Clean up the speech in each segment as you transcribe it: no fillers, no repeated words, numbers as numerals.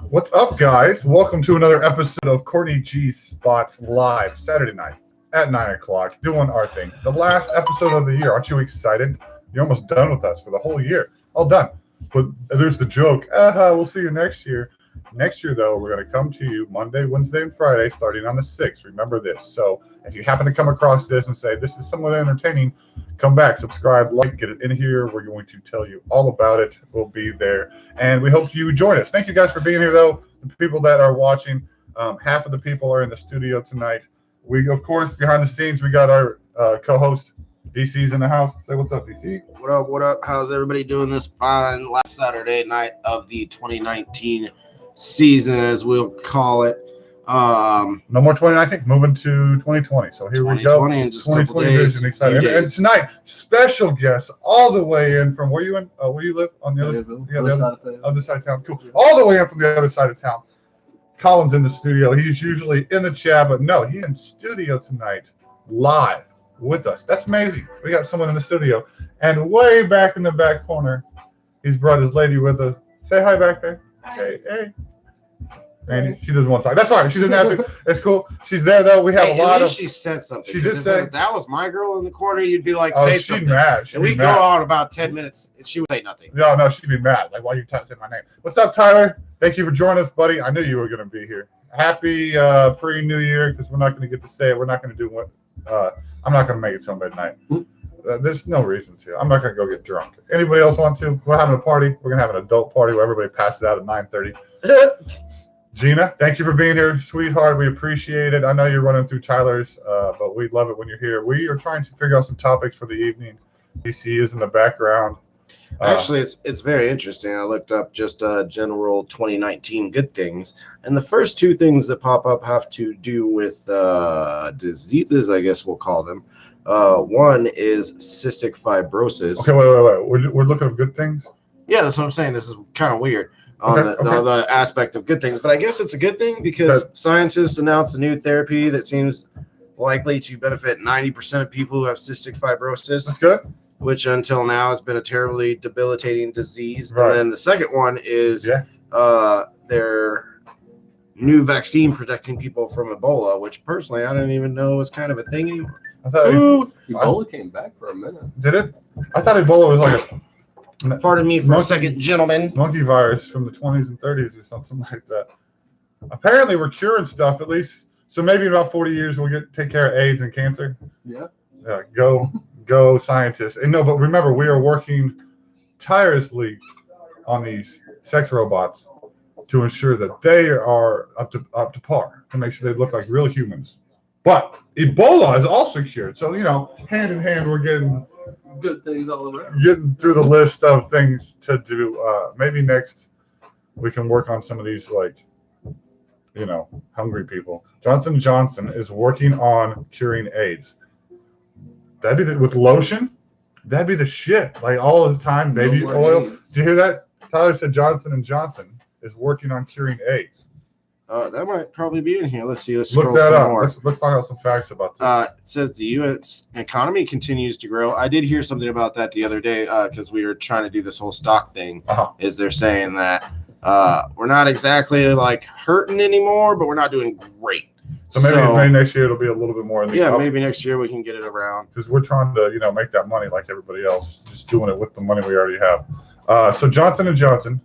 What's up, guys? Welcome to another episode of Courtney G's Spot Live, Saturday night at 9 o'clock, doing our thing. The last episode of the year. Aren't you excited? You're almost done with us for the whole year. All done. But there's the joke. We'll see you next year. Next year, though, we're going to come to you Monday, Wednesday, and Friday, starting on the 6th. Remember this. So if you happen to come across this and say, this is somewhat entertaining, come back, subscribe, like, get it in here. We're going to tell you all about it. We'll be there. And we hope you join us. Thank you guys for being here, though. The people that are watching, half of the people are in the studio tonight. We, of course, behind the scenes, we got our co-host, DC's in the house. Say what's up, DC. What up, what up? How's everybody doing this fine last Saturday night of the 2019 season, as we'll call it? No more 2019, moving to 2020. So here we go. 2020 in just a couple days. And tonight, special guest all the way in from where you in? Where you live on the other side of town. Cool. All the way in from the other side of town. Colin's in the studio. He's usually in the chat, but no, he's in studio tonight, live with us. That's amazing. We got someone in the studio, and way back in the back corner, he's brought his lady with us. Say hi back there. Hey. Andy, she doesn't want to talk. That's fine. She doesn't have to. It's cool. She's there, though. We have a lot of. She said something. She did say. If that was my girl in the corner, you'd be like, say something. Mad. And we go on about 10 minutes, and she would say nothing. No, she'd be mad. Like, why are you saying my name? What's up, Tyler? Thank you for joining us, buddy. I knew you were going to be here. Happy pre-New Year, because we're not going to get to say it. We're not going to do what. I'm not going to make it till midnight. There's no reason to. I'm not going to go get drunk. Anybody else want to? We're having a party. We're going to have an adult party where everybody passes out at 9:30. Gina, thank you for being here, sweetheart. We appreciate it. I know you're running through Tyler's, but we love it when you're here. We are trying to figure out some topics for the evening. DC is in the background. Actually, it's very interesting. I looked up just general 2019 good things, and the first two things that pop up have to do with diseases, I guess we'll call them. One is cystic fibrosis. Okay, wait. We're looking at good things? Yeah, that's what I'm saying. This is kind of weird. On the aspect of good things, but I guess it's a good thing because scientists announced a new therapy that seems likely to benefit 90% of people who have cystic fibrosis. That's good. Which until now has been a terribly debilitating disease. Right. And then the second one is their new vaccine protecting people from Ebola, which personally I didn't even know was kind of a thing anymore. I thought Ebola came back for a minute. Did it? I thought Ebola was like a. Pardon me for a second, gentlemen. Monkey virus from the 20s and 30s or something like that. Apparently, we're curing stuff at least. So maybe in about 40 years, we'll take care of AIDS and cancer. Yeah. Go scientists. And no, but remember, we are working tirelessly on these sex robots to ensure that they are up to par, to make sure they look like real humans. But Ebola is also cured. So, hand in hand, we're getting good things all around. Getting through the list of things to do. Maybe next we can work on some of these, hungry people. Johnson & Johnson is working on curing AIDS. That'd be with lotion. That'd be the shit. Like all the time, baby oil. AIDS. Do you hear that? Tyler said Johnson & Johnson is working on curing AIDS. That might probably be in here. Let's see. Let's look scroll that some up. more. Let's find out some facts about this. It says the U.S. economy continues to grow. I did hear something about that the other day because we were trying to do this whole stock thing. Is they're saying that we're not exactly like hurting anymore, but we're not doing great. So maybe next year it'll be a little bit more. Maybe next year we can get it around because we're trying to make that money like everybody else, just doing it with the money we already have. So Johnson & Johnson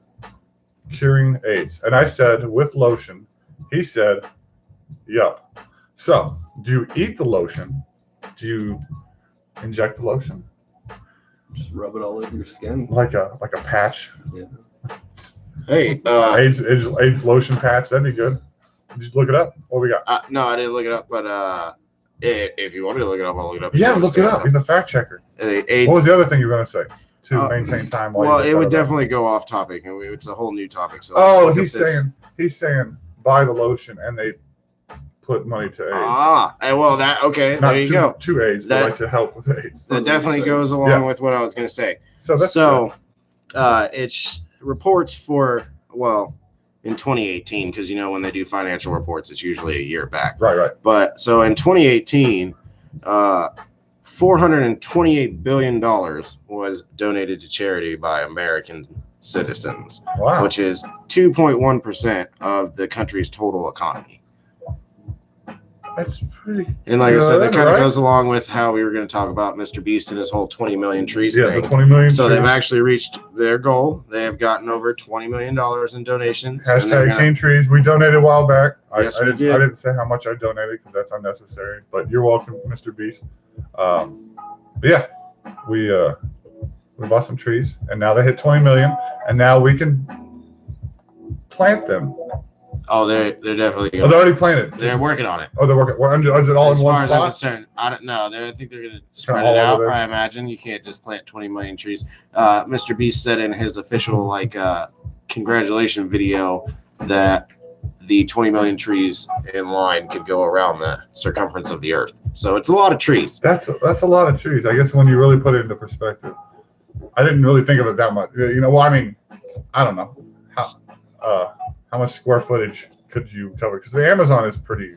curing AIDS, and I said with lotion. He said, yup. So, do you eat the lotion? Do you inject the lotion? Just rub it all over your skin. Like a patch? Yeah. Hey. AIDS lotion patch. That'd be good. Did you look it up? What we got? No, I didn't look it up, but if you want me to look it up, I'll look it up. Yeah, look it up. He's a fact checker. AIDS. What was the other thing you were going to say? To maintain time. Well, it would definitely go off topic, and it's a whole new topic. So he's saying buy the lotion and they put money to AIDS. Okay. Not there you go. To AIDS, but like to help with AIDS. That definitely goes along with what I was going to say. It's reports for in 2018 because when they do financial reports, it's usually a year back. Right. But so in 2018, $428 billion was donated to charity by American citizens, Wow. which is 2.1% of the country's total economy. That's pretty. And like I said, that kind of right? goes along with how we were going to talk about Mr. Beast and his whole 20 million trees Yeah, thing. the 20 million. So trees. they've actually reached their goal. They have gotten over $20 million in donations. Hashtag Team Trees. We donated a while back. Yes, we I did. didn't say how much I donated because that's unnecessary. But you're welcome, Mr. Beast. But yeah, we bought some trees, and now they hit 20 million, and now we can plant them. Oh, they're definitely Oh, going. they're already planted. They're working on it. Oh, they're working. Is it all As in one far as I'm spot? concerned, I don't know. I think they're going to spread all it out. over there. I imagine you can't just plant 20 million trees. Mr. Beast said in his official congratulation video that the 20 million trees in line could go around the circumference of the Earth. So it's a lot of trees. That's a lot of trees. I guess when you really put it into perspective, I didn't really think of it that much. You know, well, I mean, I don't know how much square footage could you cover? Because the Amazon is pretty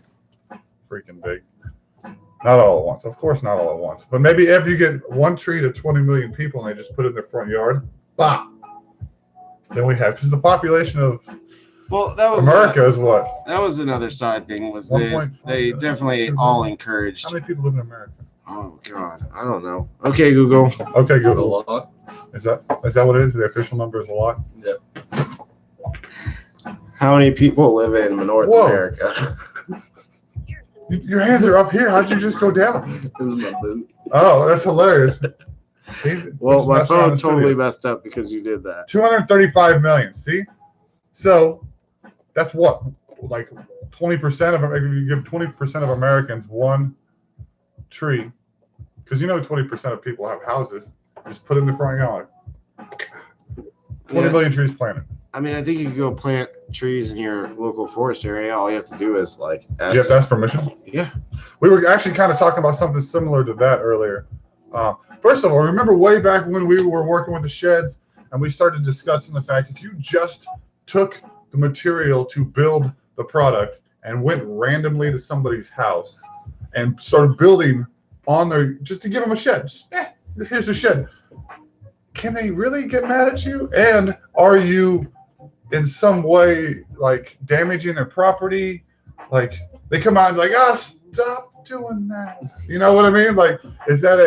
freaking big. Not all at once, of course, not all at once. But maybe if you get one tree to 20 million people and they just put it in their front yard, bah. Then we have, because the population of That was America is what? That was another side thing. Was 1.5 they definitely all encouraged? How many people live in America? Oh God, I don't know. Okay, Google. Okay, A Google. lot. Is that what it is? The official number is a lot. Yep. How many people live in North Whoa. America? Your hands are up here. How'd you just go down? It was my boot. Oh, that's hilarious. See? Well, my Messed around phone the totally studio. messed up because you did that. 235 million. See? So that's what? Like 20% of, if you give 20% of Americans one tree, because you know 20% of people have houses, just put it in the front yard. 20 Yeah. million trees planted. I mean, I think you could go plant trees in your local forest area. All you have to do is Do you have to ask permission? Yeah. We were actually kind of talking about something similar to that earlier. First of all, remember way back when we were working with the sheds and we started discussing the fact if you just took the material to build the product and went randomly to somebody's house and started building on their, just to give them a shed, just, here's a shed. Can they really get mad at you? And are you in some way like damaging their property? Like they come out and like, stop doing that. You know what I mean? Like, is that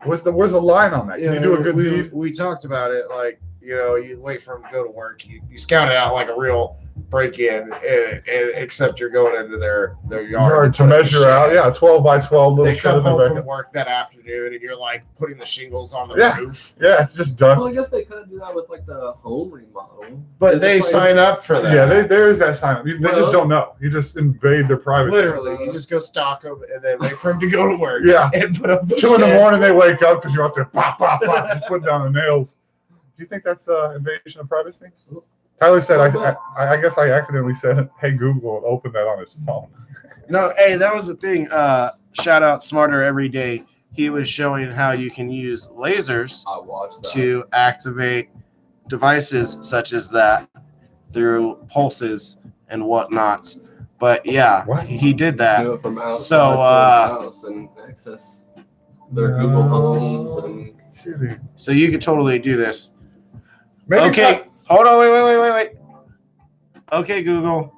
where's the line on that? Can you do a good deed? We talked about it. Like, you wait for them to go to work. You scout it out like a real break-in, and except you're going into their yard To measure out, 12 by 12 little They come shed in home the from back. work that afternoon, and you're like putting the shingles on the Yeah. roof. Yeah, it's just done. Well, I guess they could do that with like the home remodel. But they sign up for that. Yeah, there is that sign. They just don't know. You just invade their privacy. Literally, you just go stalk them and then wait for them to go to work. Yeah. And put up the 2 in the shed. morning they wake up because you're out there pop, pop, pop, just putting down the nails. Do you think that's invasion of privacy? Tyler said, I guess I accidentally said, hey, Google, and opened that on his phone. No, hey, that was the thing. Shout out Smarter Every Day. He was showing how you can use lasers I watched that. to activate devices such as that through pulses and whatnot. But yeah, What? he did that. Do it from outside So, someone's house and access their Google Homes and Kidding. So you could totally do this. Maybe Okay, hold on, wait. Okay, Google,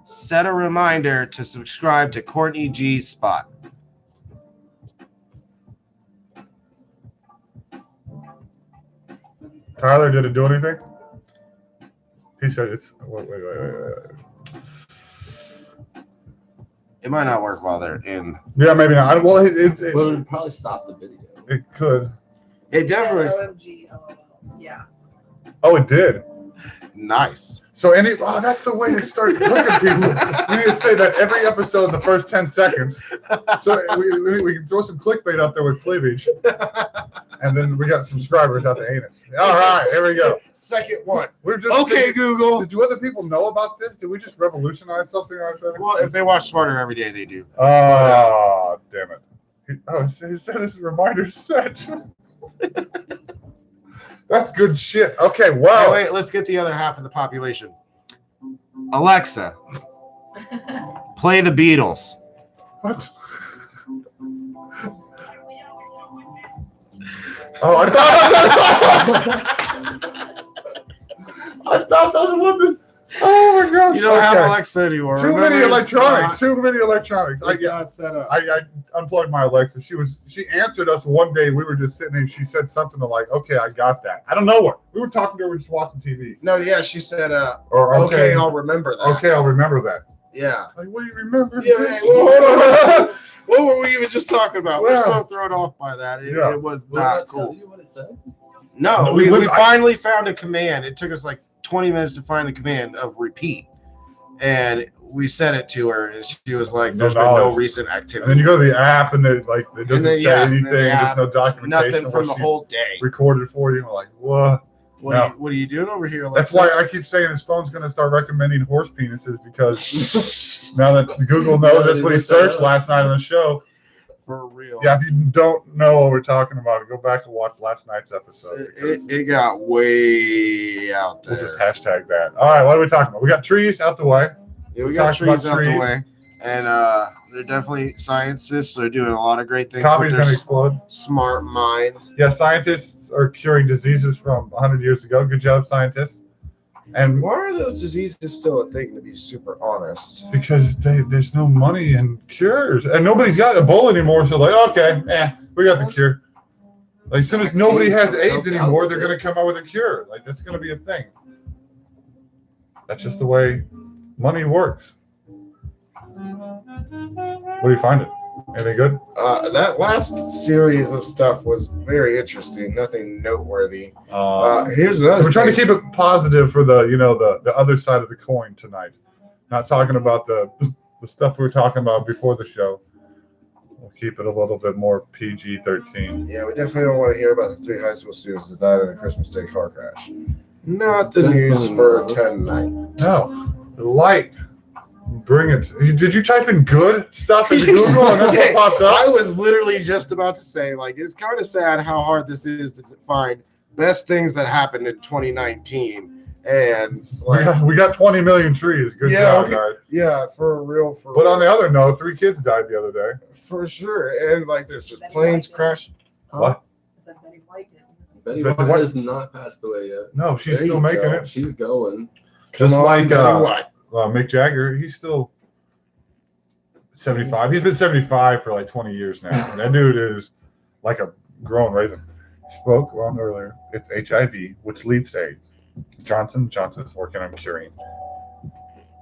set a reminder to subscribe to Courtney G's spot. Tyler, did it do anything? He said it's. Wait. It might not work while they're in. Yeah, maybe not. Well, it would probably stop the video. it could. It definitely. OMG, LOL. Yeah. Oh, it did. Nice. So that's the way to start hooking people. We need to say that every episode in the first 10 seconds. So we can throw some clickbait up there with cleavage. And then we got subscribers out the anus. All right, here we go. Second one. We're just Okay, Google. Do other people know about this? Did we just revolutionize something right there? Well, if they watch Smarter Every Day, they do. Oh, damn it. He said this reminder set. That's good shit. Okay, wow. Wait, let's get the other half of the population. Alexa, play the Beatles. What? Oh, I thought. I thought that was oh my gosh. You don't have Alexa anymore. Too many electronics. Too many electronics. It's not set up. I unplugged my Alexa. She answered us one day. We were just sitting there and she said something like, okay, I got that. I don't know what. We were talking to her, we were just watching TV. No, yeah, she said, okay, I'll remember that. Okay, I'll remember that. Yeah. Like, what do you remember? Yeah, well, hold on. What were we even just talking about? Well, we're so thrown off by that. It was not cool. Tell you what it said? No, we finally found a command. It took us like 20 minutes to find the command of repeat. And we said it to her, and she was like, there's been no recent activity. And then you go to the app, and it doesn't say anything. There's no documentation. Nothing from the whole day. Recorded for you. And we're like, what? What are you doing over here? That's why I keep saying this phone's going to start recommending horse penises, because now that Google knows that's what he searched last night on the show. For real. Yeah, if you don't know what we're talking about, go back and watch last night's episode. It got way out there. We'll just hashtag that. All right, what are we talking about? We got trees out the way. Yeah, we got trees out the way. And they're definitely scientists. They're doing a lot of great things. Coffee's going to explode. Smart minds. Yeah, scientists are curing diseases from 100 years ago. Good job, scientists. And why are those diseases still a thing, to be super honest? Because there's no money in cures. And nobody's got Ebola anymore. So, okay, we got the cure. Like, as soon as nobody has AIDS anymore, they're going to come out with a cure. Like, that's going to be a thing. That's just the way money works. What do you find it? Anything good? That last series of stuff was very interesting. Nothing noteworthy. Here's another. So we're trying to keep it positive for the other side of the coin tonight. Not talking about the stuff we were talking about before the show. We'll keep it a little bit more PG-13. Yeah, we definitely don't want to hear about the 3 high school students that died in a Christmas Day car crash. Not the news for tonight. No, light. Bring it. Did you type in good stuff into Google and that's what popped up? I was literally just about to say, it's kind of sad how hard this is to find best things that happened in 2019. And we got 20 million trees. Good job, guys. Yeah, for real. But on the other note, 3 kids died the other day. For sure. And there's just planes crashing. What? Betty White did. Betty White has not passed away yet. No, she's still making it. She's going. Just like Mick Jagger, he's still 75. He's been 75 for 20 years now. And that dude is like a grown raisin. Spoke on earlier. It's HIV, which leads to AIDS. Johnson's working on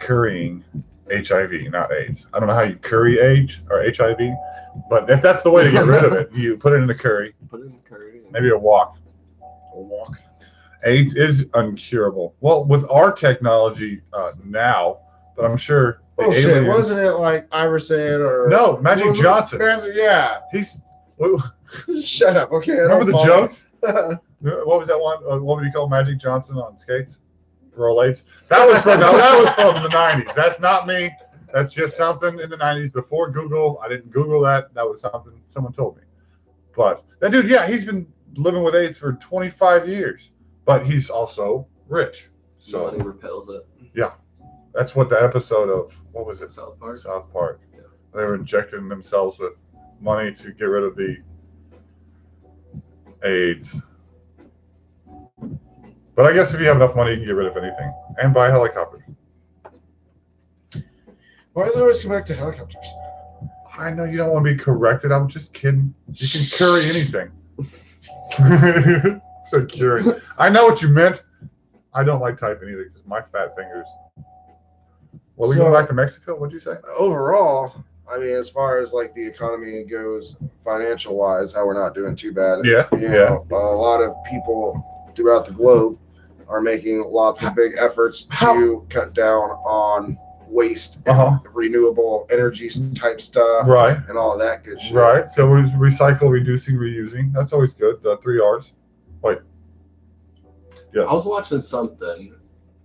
curing HIV, not AIDS. I don't know how you curry AIDS or HIV, but if that's the way to get rid of it, you put it in the curry. Put it in the curry. Maybe a walk. A walk. AIDS is uncurable. Well, with our technology now, but I'm sure. Shit! Wasn't it like Iverson or no Magic Johnson? Yeah, he's. Shut up. Okay, remember the jokes? What was that one? What would you call Magic Johnson on skates? Rolades. That was from the 90s. That's not me. That's just something in the 90s before Google. I didn't Google that. That was something someone told me. But that dude, he's been living with AIDS for 25 years. But he's also rich. So money repels it. Yeah. That's what the episode of, what was it? South Park. South Park. Yeah. They were injecting themselves with money to get rid of the AIDS. But I guess if you have enough money, you can get rid of anything. And buy helicopters. Why does it always come back to helicopters? I know you don't want to be corrected. I'm just kidding. You can curry anything. So curing. I know what you meant. I don't like typing either because my fat fingers. Well, we going back to Mexico? What'd you say? Overall, I mean, as far as the economy goes, financial wise, how we're not doing too bad. Yeah. You know, a lot of people throughout the globe are making lots of big efforts to cut down on waste and renewable energy type stuff. Right. And all of that good shit. Right. So we recycle, reducing, reusing. That's always good. The 3 R's. Wait. Yeah. I was watching something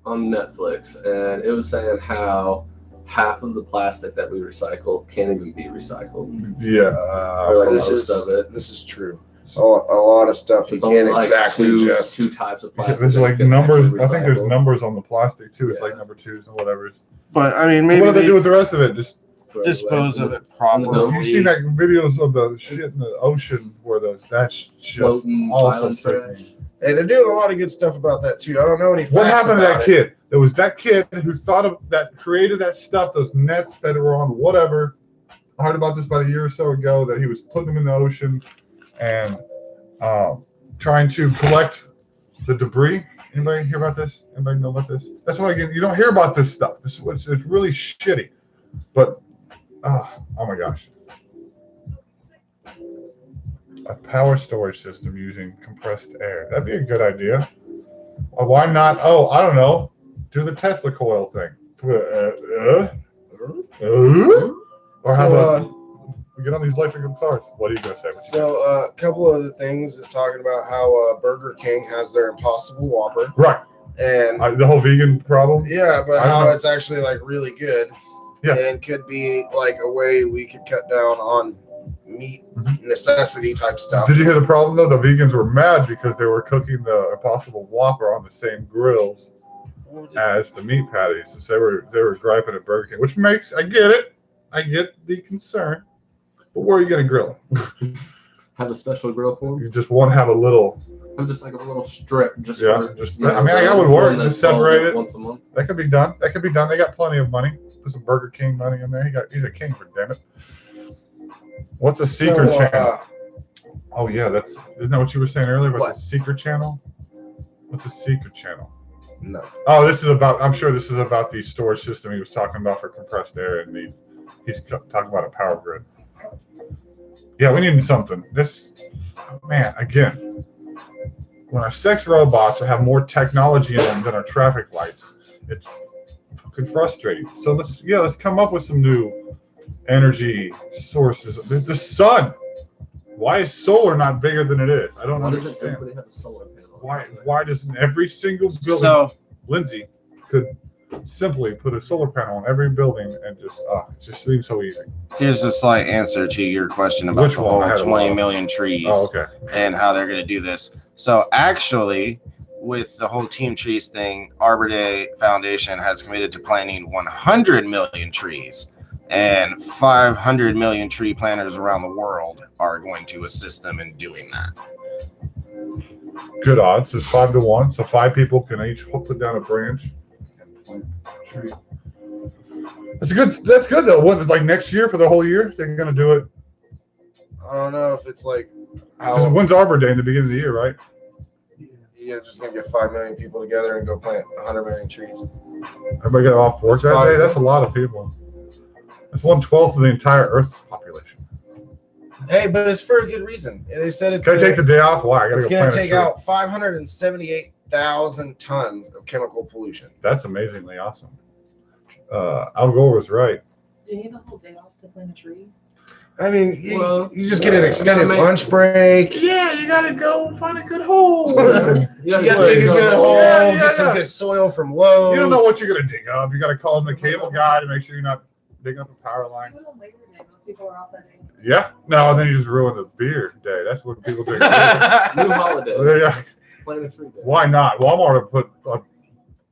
on Netflix, and it was saying how half of the plastic that we recycle can't even be recycled. Yeah. This is true. A lot of stuff you can't exactly just two types of plastic. There's numbers. I think there's numbers on the plastic too. It's number 2s and whatever. But I mean, maybe what do they do with the rest of it? Just dispose of it properly. You've seen that videos of the shit in the ocean where that's just also sickening. Hey, they're doing a lot of good stuff about that too. I don't know any facts What happened to about that kid? There was that kid who thought of that, created that stuff, those nets that were on whatever. I heard about this about a year or so ago that he was putting them in the ocean and trying to collect the debris. Anybody hear about this? Anybody know about this? That's what I get. You don't hear about this stuff. This is what's it's really shitty. But oh my gosh. A power storage system using compressed air. That'd be a good idea. Why not? Oh, I don't know. Do the Tesla coil thing. Or how about we get on these electrical cars? What are you going to say? So a couple other things is talking about how Burger King has their Impossible Whopper. Right. And the whole vegan problem? Yeah, but how it's actually like really good. Yeah. And could be like a way we could cut down on meat necessity type stuff. Did you hear the problem though? The vegans were mad because they were cooking the Impossible Whopper on the same grills as the meat patties. So they were griping at Burger King, which makes I get it. I get the concern. But where are you gonna grill? Have a special grill for them? You just want to have a little. I'm just like a little strip, just yeah. for, Just I mean, that would work. Just separate it once a month. That could be done. That could be done. They got plenty of money. Put some Burger King money in there. He's a king, for damn it. What's a secret channel? Oh yeah, isn't that what you were saying earlier about the secret channel? What's a secret channel? No. Oh, I'm sure this is about the storage system he was talking about for compressed air, and he's talking about a power grid. Yeah, we need something. Man, again, when our sex robots have more technology in them than our traffic lights, it's fucking frustrating. So let's come up with some new energy sources. The sun. Why is solar not bigger than it is? I don't understand. Why doesn't everybody have a solar panel? Why doesn't every single building? Lindsay could simply put a solar panel on every building and it just seems so easy. Here's a slight answer to your question about the whole 20 million trees and how they're going to do this. So actually, with the whole Team Trees thing, Arbor Day Foundation has committed to planting 100 million trees, and 500 million tree planters around the world are going to assist them in doing that. Good odds. It's 5-1, so 5 people can each put down a branch and plant a tree. That's good though. What, like next year for the whole year? They're gonna do it. I don't know if it's like when's Arbor Day in the beginning of the year, right? You're just gonna get 5 million people together and go plant 100 million trees. Everybody get off work that day. That's a lot of people. That's 1/12 of the entire Earth's population. Hey, but it's for a good reason. They said it's. Can I take the day off? Why? It's going to take out 578,000 tons of chemical pollution. That's amazingly awesome. Al Gore was right. Do you need the whole day off to plant a tree? I mean, you just get an extended lunch break. Yeah, you got to go find a good hole. You got to dig a good hole, get some good soil from Lowe's. You don't know what you're going to dig up. You got to call the cable guy to make sure you're not digging up a power line. Do it on Labor Day. Most people are off that day. Yeah. No, then you just ruin the beer day. That's what people do. New holiday. Yeah. Plant a tree day. Why not? Walmart put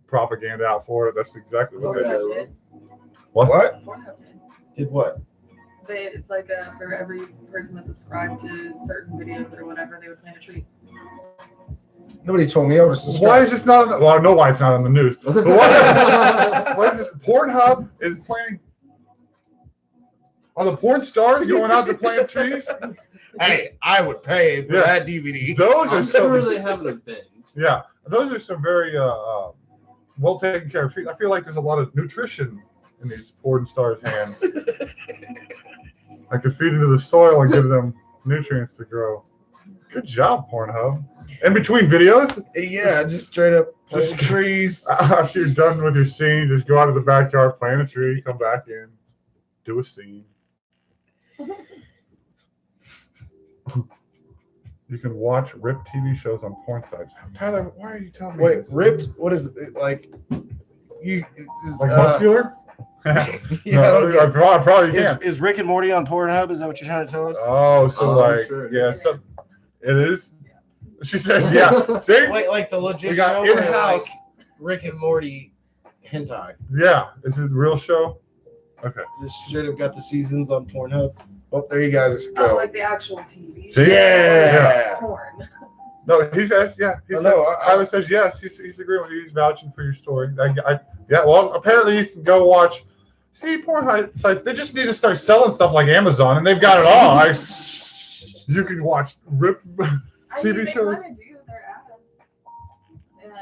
propaganda out for it. That's exactly what they do. Did. What? Pornhub did. Did what? It's like for every person that subscribed to certain videos or whatever, they would plant a tree. Nobody told me I was subscribed. Why is this not on the, well, I know why it's not on the news. But why is it? Pornhub is planting. Are the porn stars going out to plant trees? Hey, I would pay for that DVD. Those are sure they have an event. Yeah, those are some very well taken care of trees. I feel like there's a lot of nutrition in these porn stars' hands. I could feed into the soil and give them nutrients to grow. Good job, Pornhub. In between videos? Yeah, just straight up plant trees. After you're done with your scene, just go out to the backyard, plant a tree, come back in, do a scene. You can watch ripped TV shows on porn sites. Tyler, why are you telling me? Wait, ripped? What is it like? Muscular? Yeah, I probably can't. Is Rick and Morty on Pornhub? Is that what you're trying to tell us? Oh, so sure. yeah, so it is. She says, yeah. See, like the legit we got show in-house like Rick and Morty hentai. Yeah, is it a real show? Okay. This straight up got the seasons on Pornhub. Oh, there you guys go. Like the actual TV. See? Yeah. Porn. No, he says, yeah. Tyler says yes. He's agreeing with you. He's vouching for your story. Yeah, well, apparently you can go watch. See, porn sites, they just need to start selling stuff like Amazon, and they've got it all. You can watch TV shows. Want to do their ads and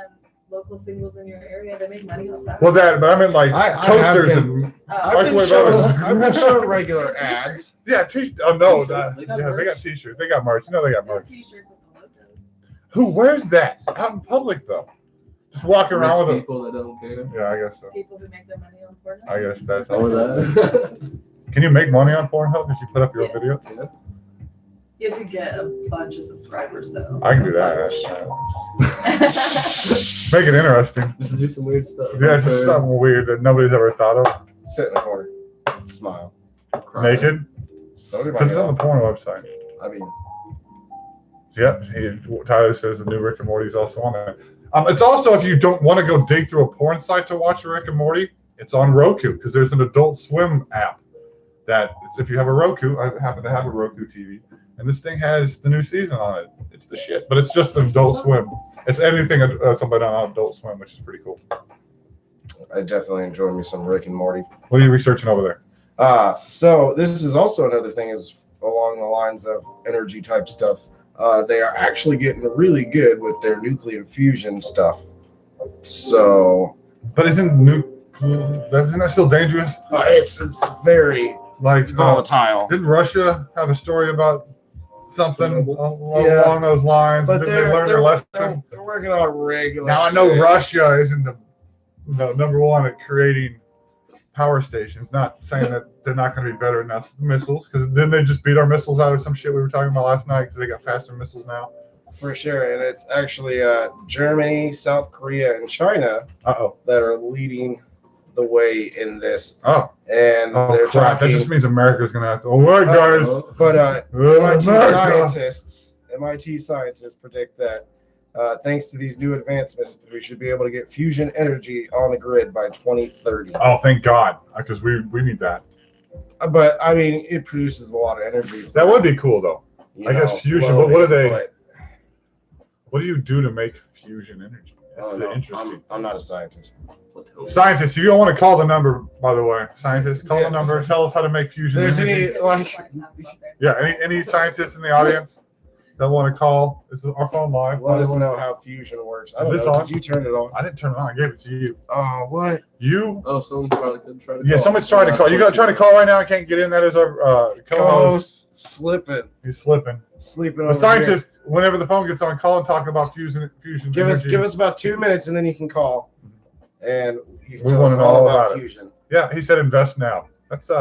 local singles in your area. They make money off that. Well, but I mean, like toasters and I've been shown regular ads. Yeah, they got T-shirts. They got merch. They got merch. T-shirts with the logos. Who wears that out in public though? Just walking around with people that don't care. Yeah, I guess so. People who make their money on Pornhub. I guess that's Or that. Can you make money on Pornhub if you put up your own video? Yeah. You have to get a bunch of subscribers though. I can do that. Make it interesting. Just do some weird stuff. Yeah, it's just something weird that nobody's ever thought of. Sit in the corner, smile. Naked? So did Because it's on the porn website. I mean, Yep. Tyler says the new Rick and Morty is also on there. It's also, if you don't want to go dig through a porn site to watch Rick and Morty, it's on Roku because there's an Adult Swim app. If you have a Roku, I happen to have a Roku TV, and this thing has the new season on it. It's the shit, but it's just Adult Swim. It's anything somebody on Adult Swim, which is pretty cool. I definitely enjoy me some Rick and Morty. What are you researching over there? So this is also another thing is along the lines of energy type stuff. They are actually getting really good with their nuclear fusion stuff. So, but isn't that still dangerous? It's very volatile. Didn't Russia have a story about something along those lines? But Did they learn their lesson? They're working on regular. Now I know Russia isn't the number one at creating power stations. Not saying that they're not going to be better than us missiles, because then they just beat our missiles out of some shit we were talking about last night because they got faster missiles now. For sure, and it's actually Germany, South Korea, and China that are leading the way in this. Oh, and they're crap. talking. That just means America's going to have to. All right, guys. But MIT scientists predict that thanks to these new advancements, we should be able to get fusion energy on the grid by 2030. Oh, thank God, because we need that. But I mean, it produces a lot of energy. That would be cool, though. I guess fusion. But what are they? What do you do to make fusion energy? That's interesting. I'm not a scientist. Scientists, if you don't want to call the number, by the way, scientists, call the number. Tell us how to make fusion energy. Any scientists in the audience that want to call? Is our phone live? Let us know how fusion works. I don't know. Did you turn it on? I didn't turn it on. I gave it to you. Oh, what? You? Oh, someone's probably going to try to call. Yeah, someone's trying to call. You got trying to call right now. I can't get in. That is our co-host. Slipping. He's slipping. Sleeping. The scientist, whenever the phone gets on, call and talk about fusion. Give us about 2 minutes, and then you can call, and you can tell us all about fusion. Yeah, he said invest now. That's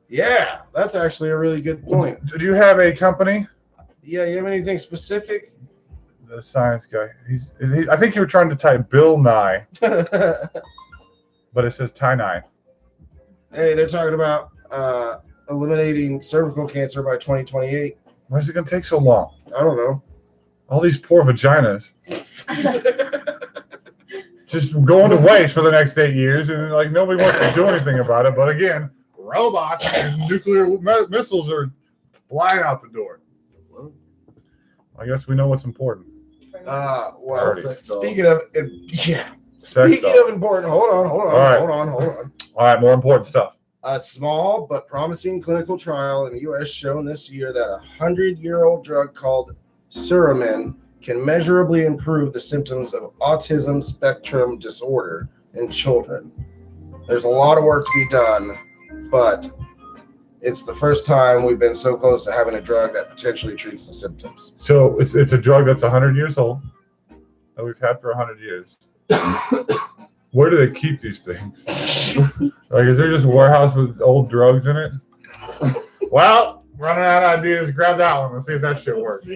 Yeah, that's actually a really good point. Do you have a company? Yeah, you have anything specific? The science guy. I think you were trying to type Bill Nye, but it says Ty Nye. Hey, they're talking about eliminating cervical cancer by 2028. Why is it going to take so long? I don't know. All these poor vaginas just going to waste for the next 8 years, and nobody wants to do anything about it. But again, robots and nuclear missiles are flying out the door. I guess we know what's important. Speaking of important, hold on. All right, more important stuff. A small but promising clinical trial in the U.S. shown this year that a 100-year-old drug called Suramin can measurably improve the symptoms of autism spectrum disorder in children. There's a lot of work to be done, but it's the first time we've been so close to having a drug that potentially treats the symptoms. So it's a drug that's 100 years old that we've had for 100 years. Where do they keep these things? Is there just a warehouse with old drugs in it? Well, running out of ideas. Grab that one. Let's see if that shit works.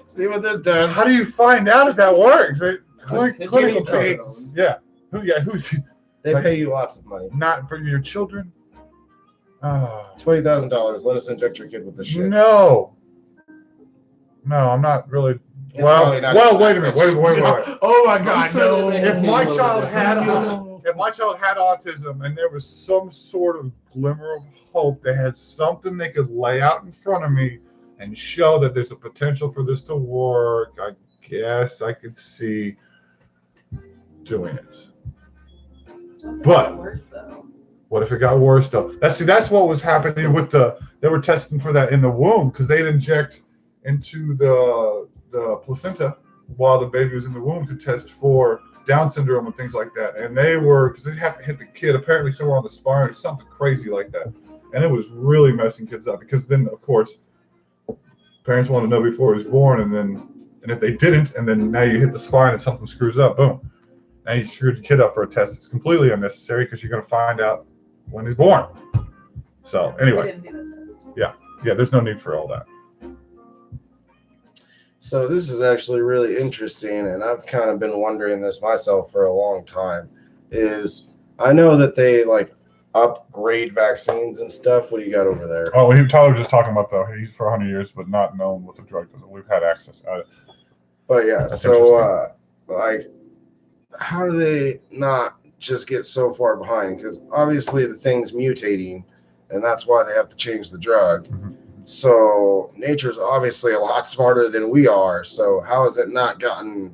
See what this does. How do you find out if that works? Clinical pigs. Yeah. Who's? They pay you lots of money. Not for your children. $20,000. Let us inject your kid with this shit. No, I'm not really. Wait a minute. Wait. Oh my God, no! If my child had autism and there was some sort of glimmer of hope, they had something they could lay out in front of me and show that there's a potential for this to work, I'd guess I could see doing it. But worse though. What if it got worse though? That's what was happening with they were testing for that in the womb because they'd inject into the placenta while the baby was in the womb to test for Down syndrome and things like that. And they were, because they'd have to hit the kid apparently somewhere on the spine or something crazy like that. And it was really messing kids up because then, of course, parents want to know before he was born, and if they didn't, and then now you hit the spine and something screws up, boom. Now you screwed the kid up for a test. It's completely unnecessary because you're going to find out when he's born. So anyway, They didn't do the test. yeah, there's no need for all that. So this is actually really interesting, and I've kind of been wondering this myself for a long time. Is I know that they like upgrade vaccines and stuff. What do you got over there? Oh, Tyler was just talking about he's for 100 years, but not known what the drug does. We've had access. But yeah, That's so like, how do they not just get so far behind? Because obviously the thing's mutating, and that's why they have to change the drug. Mhm. So nature's obviously a lot smarter than we are. So how has it not gotten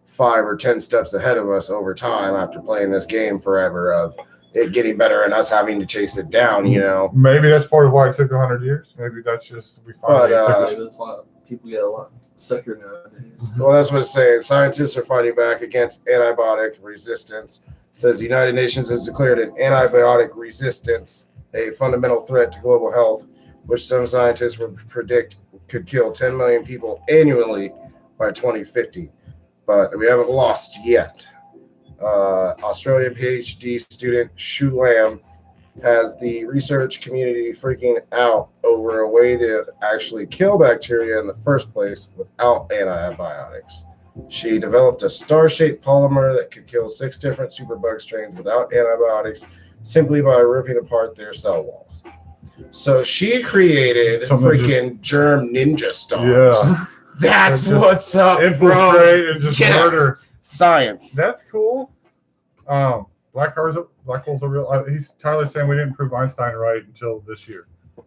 5 or 10 steps ahead of us over time after playing this game forever of it getting better and us having to chase it down, you know? Maybe that's part of why it took 100 years. Maybe that's just we finally took Maybe that's why people get a lot sicker nowadays. Well, that's what it's saying. Scientists are fighting back against antibiotic resistance. It says the United Nations has declared an antibiotic resistance a fundamental threat to global health, which some scientists would predict could kill 10 million people annually by 2050. But we haven't lost yet. Australian PhD student Shu Lam has the research community freaking out over a way to actually kill bacteria in the first place without antibiotics. She developed a star-shaped polymer that could kill 6 different superbug strains without antibiotics simply by ripping apart their cell walls. So she created freaking germ ninja stars. Yeah. That's Just what's up, infiltrate bro. and just Yes. murder. Science. That's cool. Black holes are real. Tyler's saying we didn't prove Einstein right until this year.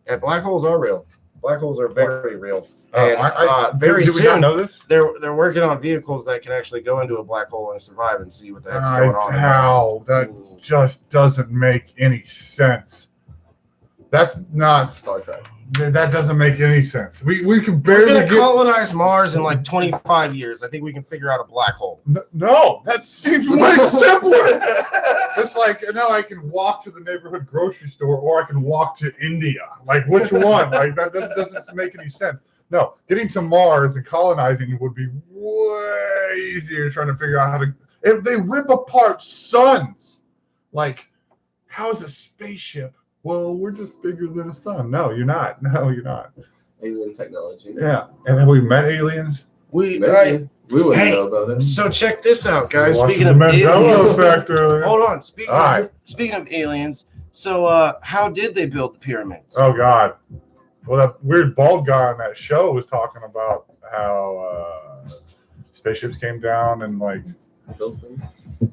And black holes are real. Black holes are very real. And did we very not soon, know this? they're working on vehicles that can actually go into a black hole and survive and see what the heck's going on. How? That just doesn't make any sense. That's not. Star Trek. That doesn't make any sense. We can We're barely going to get. colonize Mars in like 25 years. I think we can figure out a black hole. No, that seems way simpler. It's like now I can walk to the neighborhood grocery store, or I can walk to India. Like which one? Like that doesn't make any sense. No, getting to Mars and colonizing would be way easier. Trying to figure out how to. If they rip apart suns, like how is a spaceship? Well, we're just bigger than a sun. No, you're not. No, you're not. Alien technology. Yeah, and have we met aliens? We Maybe. We wouldn't Hey, know about it. So check this out, guys. Watching Speaking of the Mandela aliens. effect earlier. Hold on. Speaking All right. of aliens, so how did they build the pyramids? Oh God! Well, that weird bald guy on that show was talking about how spaceships came down and like Built them.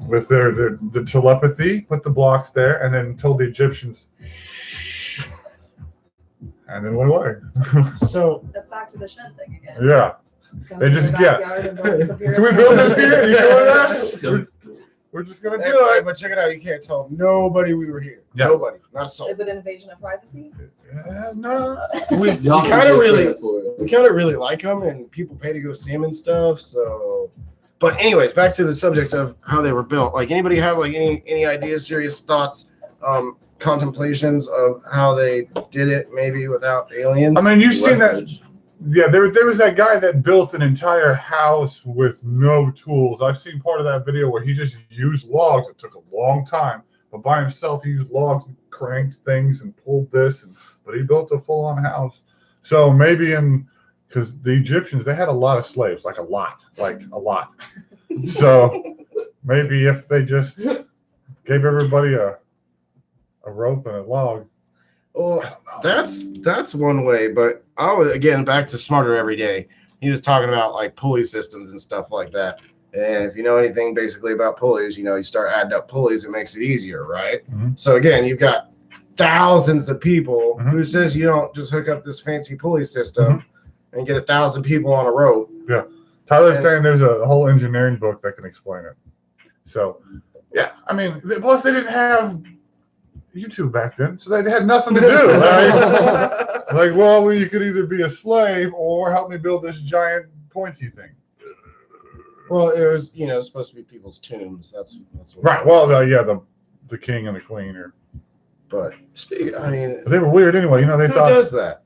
with the telepathy, put the blocks there, and then told the Egyptians, and then went away. So That's back to the shed thing again. Yeah, It's They going to just the get- backyard and build us a can we build this here? You doing that? Don't- We're just gonna do hey, it. but check it out. You can't tell nobody we were here. Yeah. Nobody. Not a soul. Is it invasion of privacy? No. We Y'all kind of get really credit for it. we kind of really like them, and people pay to go see them and stuff. So, but anyways, back to the subject of how they were built. Like, anybody have like any ideas, serious thoughts, contemplations of how they did it, maybe without aliens? I mean, you've seen that. Leverage. Yeah, there was that guy that built an entire house with no tools. I've seen part of that video where he just used logs. It took a long time, but by himself he used logs, and cranked things, and pulled this, but he built a full-on house. So maybe because the Egyptians, they had a lot of slaves, like a lot. So maybe if they just gave everybody a rope and a log. Well, that's one way, but I was again back to Smarter Every Day. He was talking about like pulley systems and stuff like that. And if you know anything basically about pulleys, you start adding up pulleys, it makes it easier, right? Mhm. So again, you've got thousands of people. Mhm. Who says you don't just hook up this fancy pulley system and get 1,000 people on a rope? Yeah. Tyler's saying there's a whole engineering book that can explain it. So, yeah, I mean, plus they didn't have YouTube back then, so they had nothing to do. Right? Like, well, you could either be a slave or help me build this giant pointy thing. Well, it was supposed to be people's tombs. That's what Right. Well, the king and the queen are. But they were weird anyway. They who thought does that?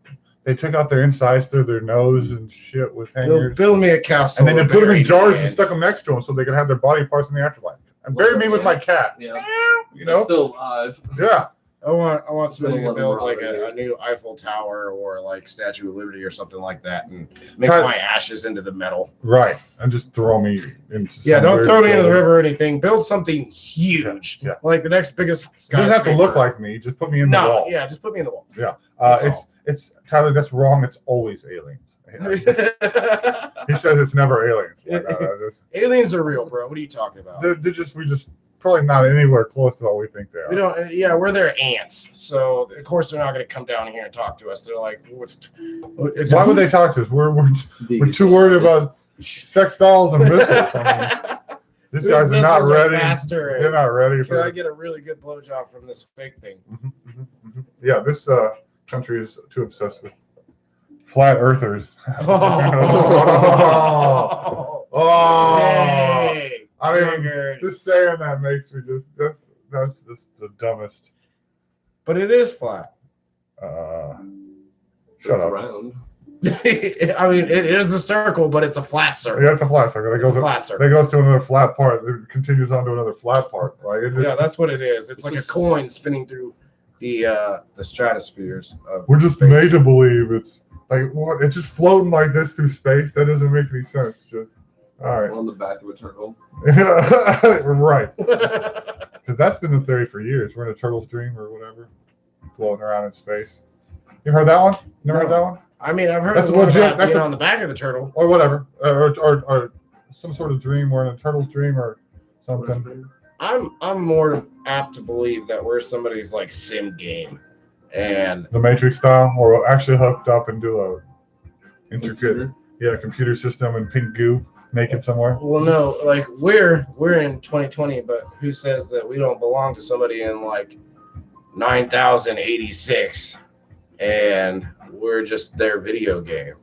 they took out their insides through their nose and shit with hangers. Build me a castle. And then they put them in jars and stuck them next to them so they could have their body parts in the afterlife. And bury me with my cat. Yeah. It's still alive. Yeah. I want somebody to build like a a new Eiffel Tower or like Statue of Liberty or something like that and mix my ashes into the metal. Right. And just throw me into don't throw me into the river or anything. Build something huge. Yeah. Like the next biggest skyscraper. It doesn't have to look like me. Just put me in the wall. Yeah, just put me in the walls. Yeah. It's Tyler, that's wrong. It's always aliens. He says it's never aliens. Aliens are real, bro. What are you talking about? We're just probably not anywhere close to what we think they are. We don't. Yeah, we're their ants, so of course they're not going to come down here and talk to us. They're like, why would they talk to us? We're too worried about sex dolls and missiles. These guys are not ready. They're not ready for. I get a really good blowjob from this fake thing? Yeah, this country is too obsessed with flat earthers. Dang. I mean, just saying that makes me that's just the dumbest. But it is flat. Shut up. Round. I mean, it is a circle, but it's a flat circle. Yeah, it's a flat circle. That goes to another flat part. It continues on to another flat part. Right? That's what it is. It's like a coin spinning through the stratospheres. We're just made to believe it's like what? It's just floating like this through space. That doesn't make any sense. Just all right. On the back of a turtle. Right. Because that's been the theory for years. We're in a turtle's dream or whatever, floating around in space. You heard that one? Never heard that one? I mean, I've heard that's the one about being on the back of the turtle. Or whatever. Or some sort of dream. We're in a turtle's dream or something. I'm more apt to believe that we're somebody's like sim game. And the Matrix style, or actually hooked up into a intricate computer system in pink goo. Naked somewhere? Well, no, like we're in 2020, but who says that we don't belong to somebody in like 9086 and we're just their video game?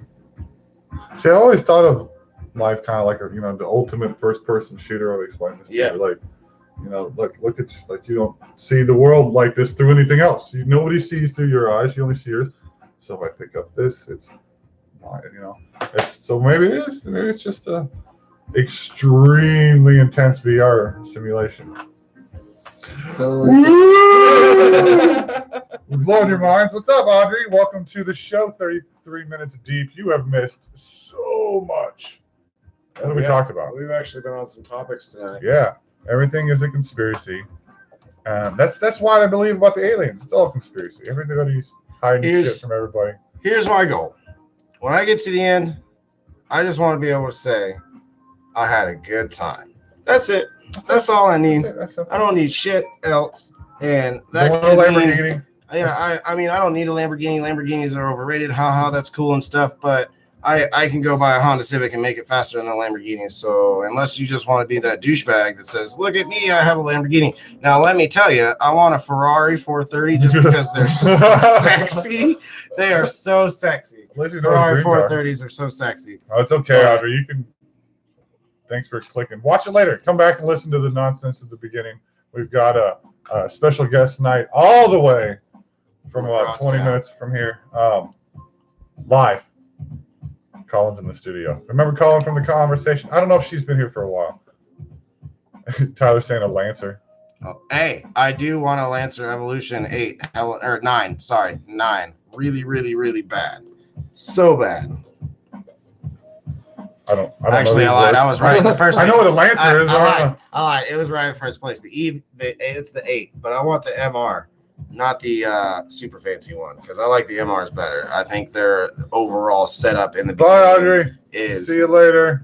See, I always thought of life kind of like the ultimate first-person shooter. I would explain this to you. Like, look at like you don't see the world like this through anything else. Nobody sees through your eyes. You only see yours. So if I pick up this, it's so maybe it is. Maybe it's just a extremely intense VR simulation. Blowing your minds. What's up, Audrey? Welcome to the show. 33 minutes deep. You have missed so much. What have we talked about? We've actually been on some topics tonight. Yeah, everything is a conspiracy. That's why I believe about the aliens. It's all a conspiracy. Everybody's hiding shit from everybody. Here's my goal. When I get to the end, I just want to be able to say, I had a good time. That's it. That's all I need. I don't need shit else. And that could mean, I mean, I don't need a Lamborghini. Lamborghinis are overrated. Haha, that's cool and stuff. But I can go buy a Honda Civic and make it faster than a Lamborghini. So unless you just want to be that douchebag that says, look at me, I have a Lamborghini. Now, let me tell you, I want a Ferrari 430 just because they're sexy. They are so sexy. Ferrari 430s are so sexy. Oh, it's okay, Audrey. You can. Thanks for clicking. Watch it later. Come back and listen to the nonsense at the beginning. We've got a special guest night all the way from about 20 minutes from here. Live. Colin's in the studio. Remember Colin from the conversation? I don't know if she's been here for a while. Tyler's saying a Lancer. Oh, hey, I do want a Lancer Evolution 8 or 9. Sorry, 9. Really, really, really bad. So bad. I don't Actually, I lied. I was right in the first place. I know what a Lancer is. I lied. It was right in the first place. It's the 8, but I want the MR, not the super fancy one, because I like the MRs better. I think their overall setup in the Bye, Audrey. See you later.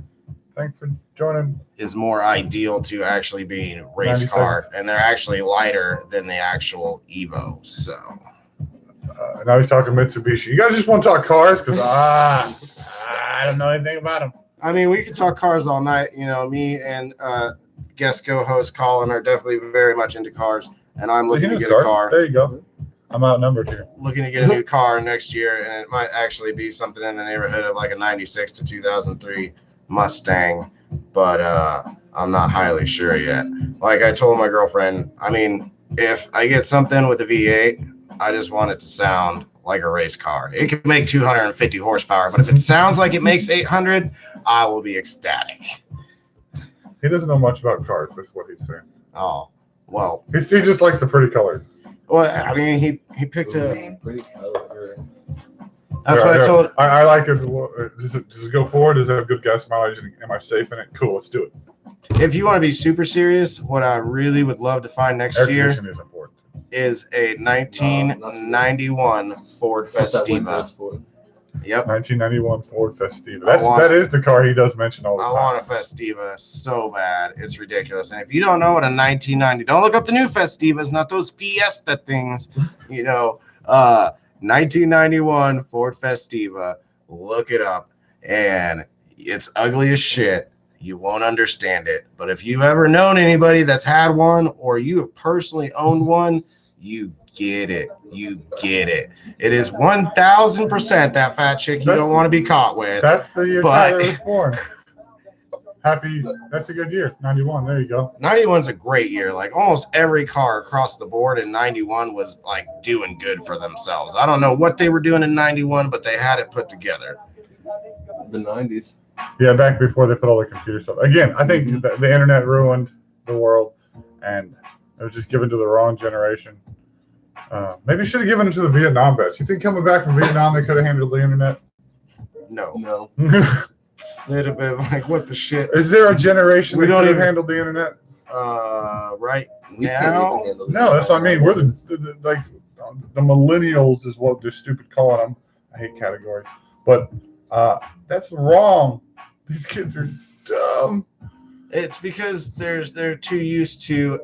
Thanks for joining. Is more ideal to actually being a race car, and they're actually lighter than the actual Evo. So now he's talking Mitsubishi. You guys just want to talk cars because I don't know anything about them. I mean, we could talk cars all night. You know, me and guest co-host Colin are definitely very much into cars, and I'm looking to get a car. There you go. I'm outnumbered here. Looking to get a new car next year, and it might actually be something in the neighborhood of like a 96 to 2003 Mustang, but I'm not highly sure yet. Like I told my girlfriend, I mean, if I get something with a V8, I just want it to sound like a race car. It can make 250 horsepower, but if it sounds like it makes 800, I will be ecstatic. He doesn't know much about cars. That's what he's saying. Oh, well. He just likes the pretty colors. Well, I mean, he picked a. Pretty color. That's what I told. I like it. Does it go forward? Does it have good gas mileage? Am I safe in it? Cool. Let's do it. If you want to be super serious, what I really would love to find next year Air conditioning is important. Is a 1991 Ford Festiva. Yep. 1991 Ford Festiva. That is the car he does mention all the time. I want a Festiva so bad. It's ridiculous. And if you don't know what a 1990, don't look up the new Festivas, not those Fiesta things. You know, 1991 Ford Festiva. Look it up. And it's ugly as shit. You won't understand it. But if you've ever known anybody that's had one or you have personally owned one, you get it. You get it. It is 1,000% that fat chick you don't want to be caught with. That's the year Tyler was born. Happy. That's a good year. 91. There you go. 91's a great year. Like almost every car across the board in 91 was like doing good for themselves. I don't know what they were doing in 91, but they had it put together. The 90s. Yeah, back before they put all the computer stuff. Again, I think the internet ruined the world, and it was just given to the wrong generation. Maybe should have given it to the Vietnam vets. You think coming back from Vietnam they could have handled the internet? No. They'd have been like, what the shit? Is there a generation that could have handled the internet? Right We now? No, that's what I mean. We're the millennials is what they're stupid calling them. I hate categories. But that's wrong. These kids are dumb. It's because they're too used to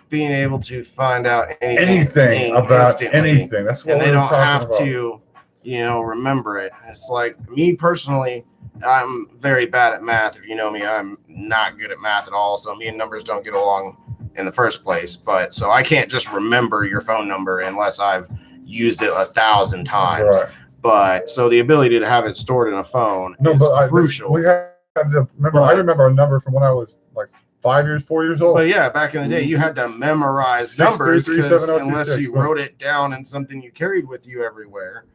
being able to find out anything about instantly. anything. That's what and they we're don't talking have about. to, remember it. It's like me personally, I'm very bad at math. If you know me, I'm not good at math at all. So me and numbers don't get along in the first place. But so I can't just remember your phone number unless I've used it 1,000 times. Right. But so the ability to have it stored in a phone is crucial. We had to remember. I remember a number from when I was like 4 years old. But yeah, back in the day, you had to memorize numbers because unless you wrote it down in something you carried with you everywhere,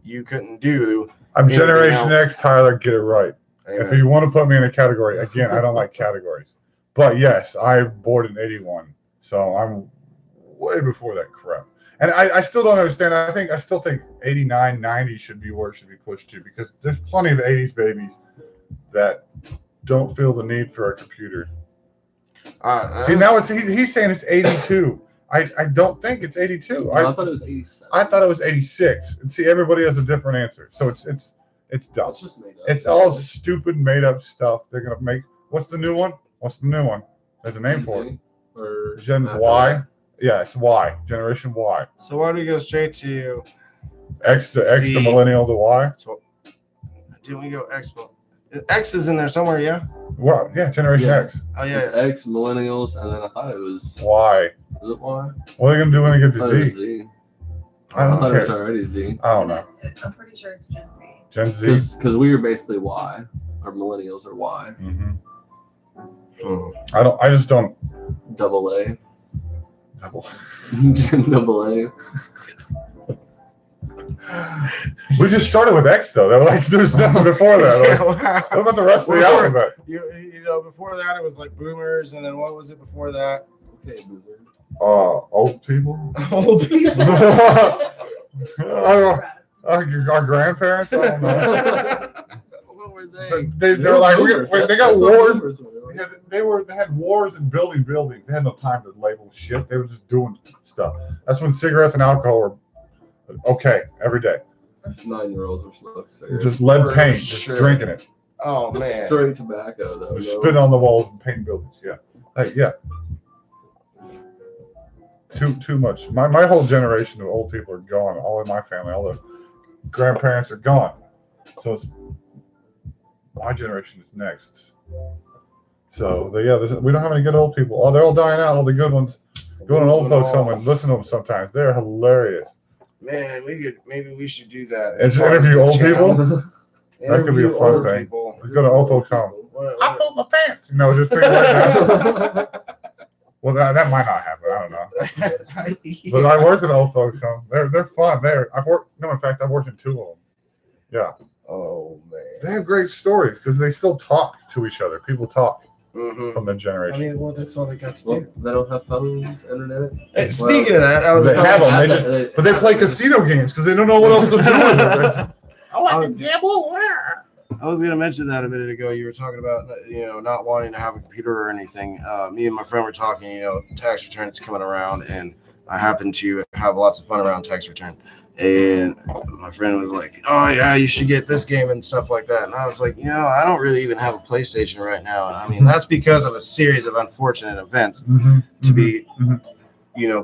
you couldn't do. I'm Generation X, Tyler. Get it right. Amen. If you want to put me in a category, again, I don't like categories. But yes, I bored in 81, so I'm way before that crap. And I still don't understand. I still think 89, 90 should be where it should be pushed to, because there's plenty of 80s babies that don't feel the need for a computer. See, now he's saying it's 82. I don't think it's 82. No, I thought it was 87. I thought it was 86. And see, everybody has a different answer. So it's dumb. It's just made up. It's all stupid made up stuff. They're gonna make. What's the new one? There's a name for it. Or Gen Y. Yeah, it's Y. Generation Y. So why do we go straight to X to millennial to Y? So, didn't we go X? X is in there somewhere, yeah? Well, yeah, Generation X. Oh, yeah. It's X, millennials, and then I thought it was Y. Was it Y? What are they going to do when they get to Z? Z. I thought care. it was already Z. I don't know. I'm pretty sure it's Gen Z. Gen Z? Because we were basically Y. Or millennials are Y. Mm-hmm. I just don't. Double A. Double. Double A. We just started with X though. They're like, there's nothing before that. Like, what about the rest of the alphabet? Before that it was like boomers, and then what was it before that? Okay, boomer. Old people. Old people. Our grandparents. I don't know. What were they? They're like boomers. they got wars. Boomers were. They had wars and building buildings. They had no time to label shit. They were just doing stuff. That's when cigarettes and alcohol were okay every day. 9-year-olds were smoking cigarettes. Just lead paint, just drinking it. Oh man. Straight tobacco though. Just spitting on the walls and painting buildings. Yeah. Yeah. Too much. My whole generation of old people are gone. All in my family, all the grandparents are gone. So it's my generation is next. So we don't have any good old people. Oh, they're all dying out. All the good ones. Go to an old folks home and listen to them sometimes. They're hilarious. Man, maybe we should do that. And just interview old people. That could be a fun thing. People. Let's go to old folks home. I pulled my pants. Just things like that. Well, that might not happen. I don't know. But I worked in old folks home. They're fun. In fact, I've worked in 2 of them. Yeah. Oh man. They have great stories because they still talk to each other. People talk from the generation. I mean, well, that's all they got to do. They don't have phones, internet. Hey, speaking of that, they have them. But they play casino games because they don't know what else to do with it. I like to gamble. Where? I was going to mention that a minute ago. You were talking about, not wanting to have a computer or anything. Me and my friend were talking, tax returns coming around, and I happen to have lots of fun around tax return. And my friend was like, oh, yeah, you should get this game and stuff like that. And I was like, I don't really even have a PlayStation right now. And I mean, that's because of a series of unfortunate events, to be,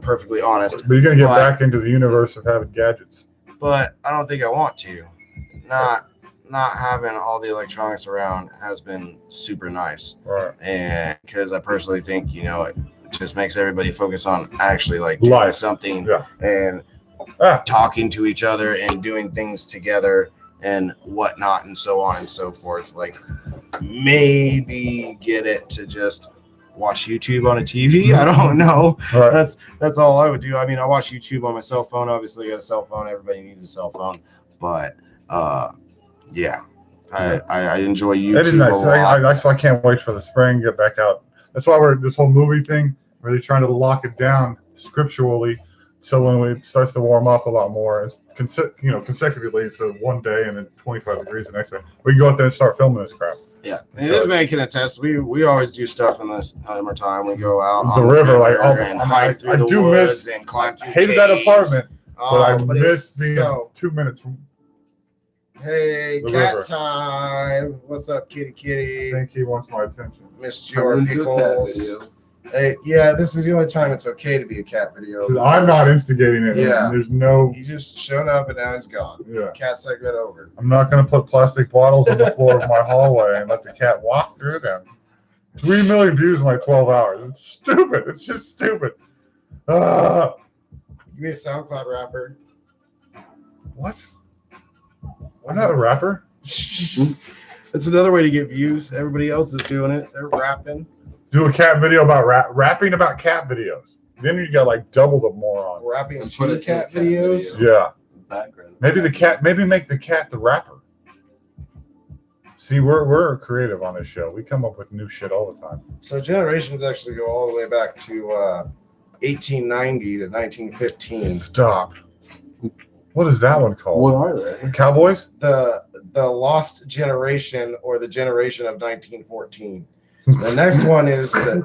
perfectly honest. But you're going to get back into the universe of having gadgets. But I don't think I want to. Not having all the electronics around has been super nice. Right. And because I personally think, it just makes everybody focus on actually doing something and talking to each other and doing things together and whatnot and so on and so forth. Maybe get it to just watch YouTube on a TV. I don't know. Right. That's all I would do. I mean, I watch YouTube on my cell phone. Obviously, I got a cell phone. Everybody needs a cell phone. But yeah, I enjoy YouTube. It is nice. A lot. That's why I can't wait for the spring, get back out. That's why we're this whole movie thing, really trying to lock it down scripturally. So when it starts to warm up a lot more, it's consecutively, it's one day and then 25 degrees the next day. We can go out there and start filming this crap. Yeah, and this man can attest. We always do stuff in this summertime. We go out on the river, and hike through the woods and climb through hated caves. that apartment, but I missed being so 2 minutes from. Hey, cat river. Time. What's up, kitty? I think he wants my attention. Missed your pickles. Hey, yeah, this is the only time it's okay to be a cat video. I'm not instigating it. Yeah. There's no. He just showed up and now he's gone. Yeah. Cat segment over. I'm not going to put plastic bottles on the floor of my hallway and let the cat walk through them. 3 million views in 12 hours. It's stupid. It's just stupid. Give me a SoundCloud rapper. What? I'm not a rapper. It's another way to get views. Everybody else is doing it. They're rapping. Do a cat video about rapping about cat videos. Then you got double the moron. Rapping to cat videos. Yeah. Background. Maybe make the cat the rapper. See, we're creative on this show. We come up with new shit all the time. So generations actually go all the way back to 1890 to 1915. Stop. What is that one called? What are they? Cowboys? The Lost Generation, or the Generation of 1914. The next one is the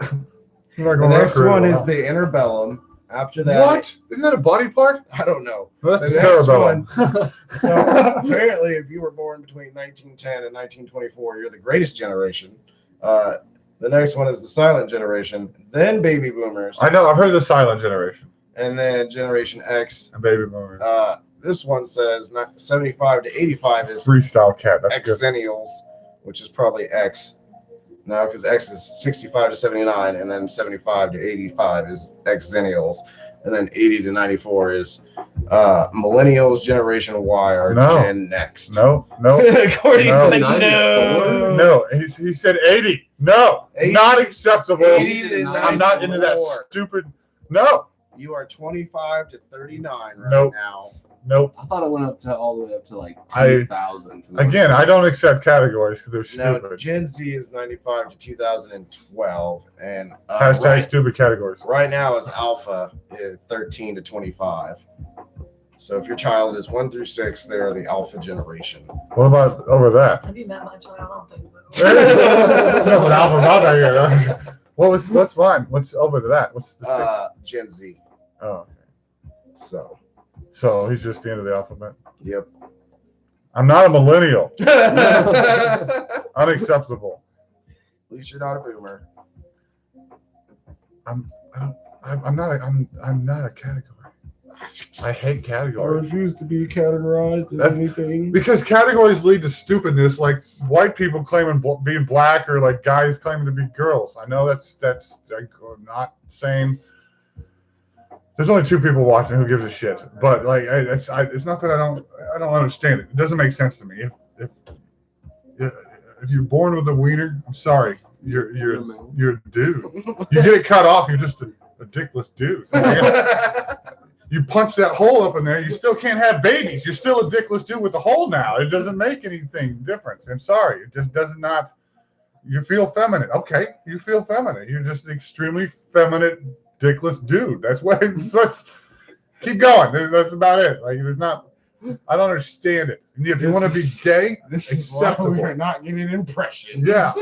interbellum. After that, what? Isn't that a body part? I don't know. Well, that's the next cerebellum. So apparently, if you were born between 1910 and 1924, you're the greatest generation. The next one is the silent generation, then baby boomers. I know. I've heard of the silent generation. And then Generation X and baby boomers. This one says 75 to 85 is freestyle cat. Xennials, which is probably X. No, because X is 65 to 79, and then 75 to 85 is Xennials, and then 80 to 94 is Millennials, Generation Y, or Gen Next. No. Courtney's like, no. No, he said 80. No, 80, not acceptable. 80 to 94. I'm not into that stupid. No. You are 25 to 39 right now. Nope. I thought it went up to all the way up to 2000. Again, I don't accept categories because they're stupid. No, Gen Z is 95 to 2012, and hashtag stupid categories. Right now is Alpha 13 to 25. So if your child is 1 through 6, they are the Alpha generation. What about over that? Have you met my child? I don't think so. There's nothing Alpha about that here. What's mine? What's over to that? What's the 6? Gen Z. Oh. So he's just the end of the alphabet. Yep. I'm not a millennial. Unacceptable. At least you're not a boomer. I'm not a category. I hate I categories. refuse to be categorized as anything. Because categories lead to stupidness, like white people claiming being black or like guys claiming to be girls. I know that's like, not saying. There's only 2 people watching. Who gives a shit? But like, it's not that I don't understand it. It doesn't make sense to me. If you're born with a wiener, I'm sorry, you're a dude. You get it cut off, you're just a dickless dude. You punch that hole up in there, you still can't have babies. You're still a dickless dude with a hole now. It doesn't make anything different. I'm sorry. It just does not. You feel feminine. Okay, you feel feminine. You're just an extremely feminine, dickless dude. That's what. Let's keep going. That's about it. Like, there's not. I don't understand it. If you want to be gay, This is acceptable. why we are not getting impressions. Yeah.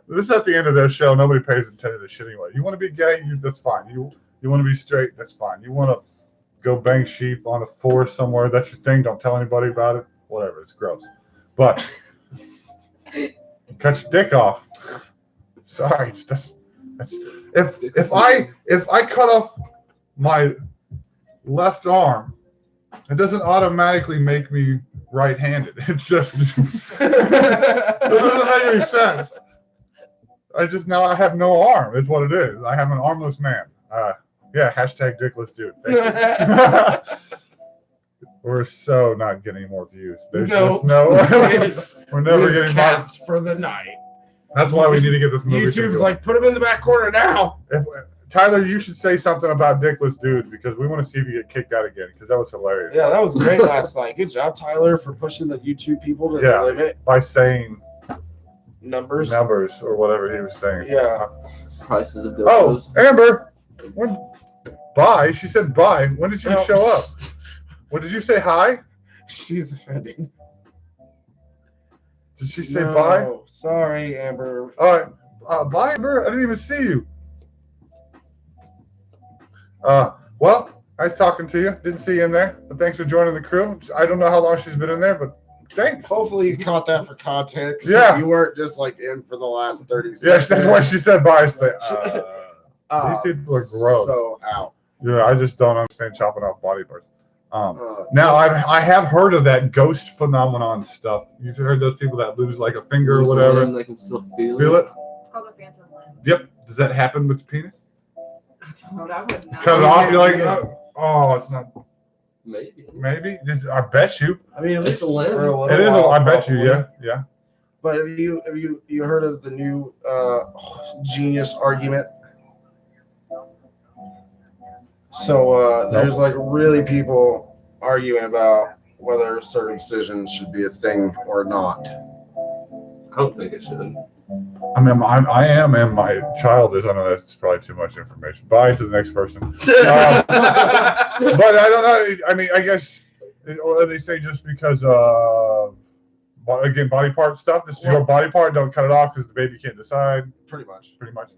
This is at the end of their show. Nobody pays attention to this shit anyway. You want to be gay? That's fine. You want to be straight? That's fine. You want to go bang sheep on the forest somewhere? That's your thing. Don't tell anybody about it. Whatever. It's gross. But cut your dick off. Sorry. If I cut off my left arm, it doesn't automatically make me right-handed. It's just it doesn't make any sense. I have no arm. Is what it is. I have an armless man. Yeah. Hashtag dickless dude. Thank you. We're so not getting more views. There's just no. We're never getting capped for the night. That's why we need to get this movie. YouTube's like, put him in the back corner now. Tyler, you should say something about dickless dude because we want to see if you get kicked out again because that was hilarious. Yeah, that was great last night. Good job, Tyler, for pushing the YouTube people to the limit. By saying numbers or whatever he was saying. Yeah. Prices of Oh, dildos. Amber. Bye. She said bye. When did you show up? What did you say? Hi? She's offended. Did she say bye? Sorry, Amber. All right. Bye, Amber. I didn't even see you. Well, nice talking to you. Didn't see you in there, but thanks for joining the crew. I don't know how long she's been in there, but thanks. Hopefully you caught that for context. Yeah. You weren't just like in for the last 30 Yeah, seconds. that's why she said bye. She's like, these people are gross. So out. Yeah, I just don't understand chopping off body parts. Now, I have heard of that ghost phenomenon stuff. You've heard those people that lose like a finger or whatever? They can still feel it? It's called a phantom limb. Yep. Does that happen with the penis? I don't know. That would not. Cut it off, you're like, oh, it's not. Maybe. Maybe. I bet you. I mean, at It's least a limb. for a little It is. while, I bet you. probably. Yeah. But have you heard of the new genius argument? So there's like really people arguing about whether circumcision should be a thing or not. I don't think it should. I mean, I am, and my child is. I know that's probably too much information. Bye to the next person. But I don't know. I mean, I guess they say just because again, body part stuff. This is your body part. Don't cut it off because the baby can't decide. Pretty much.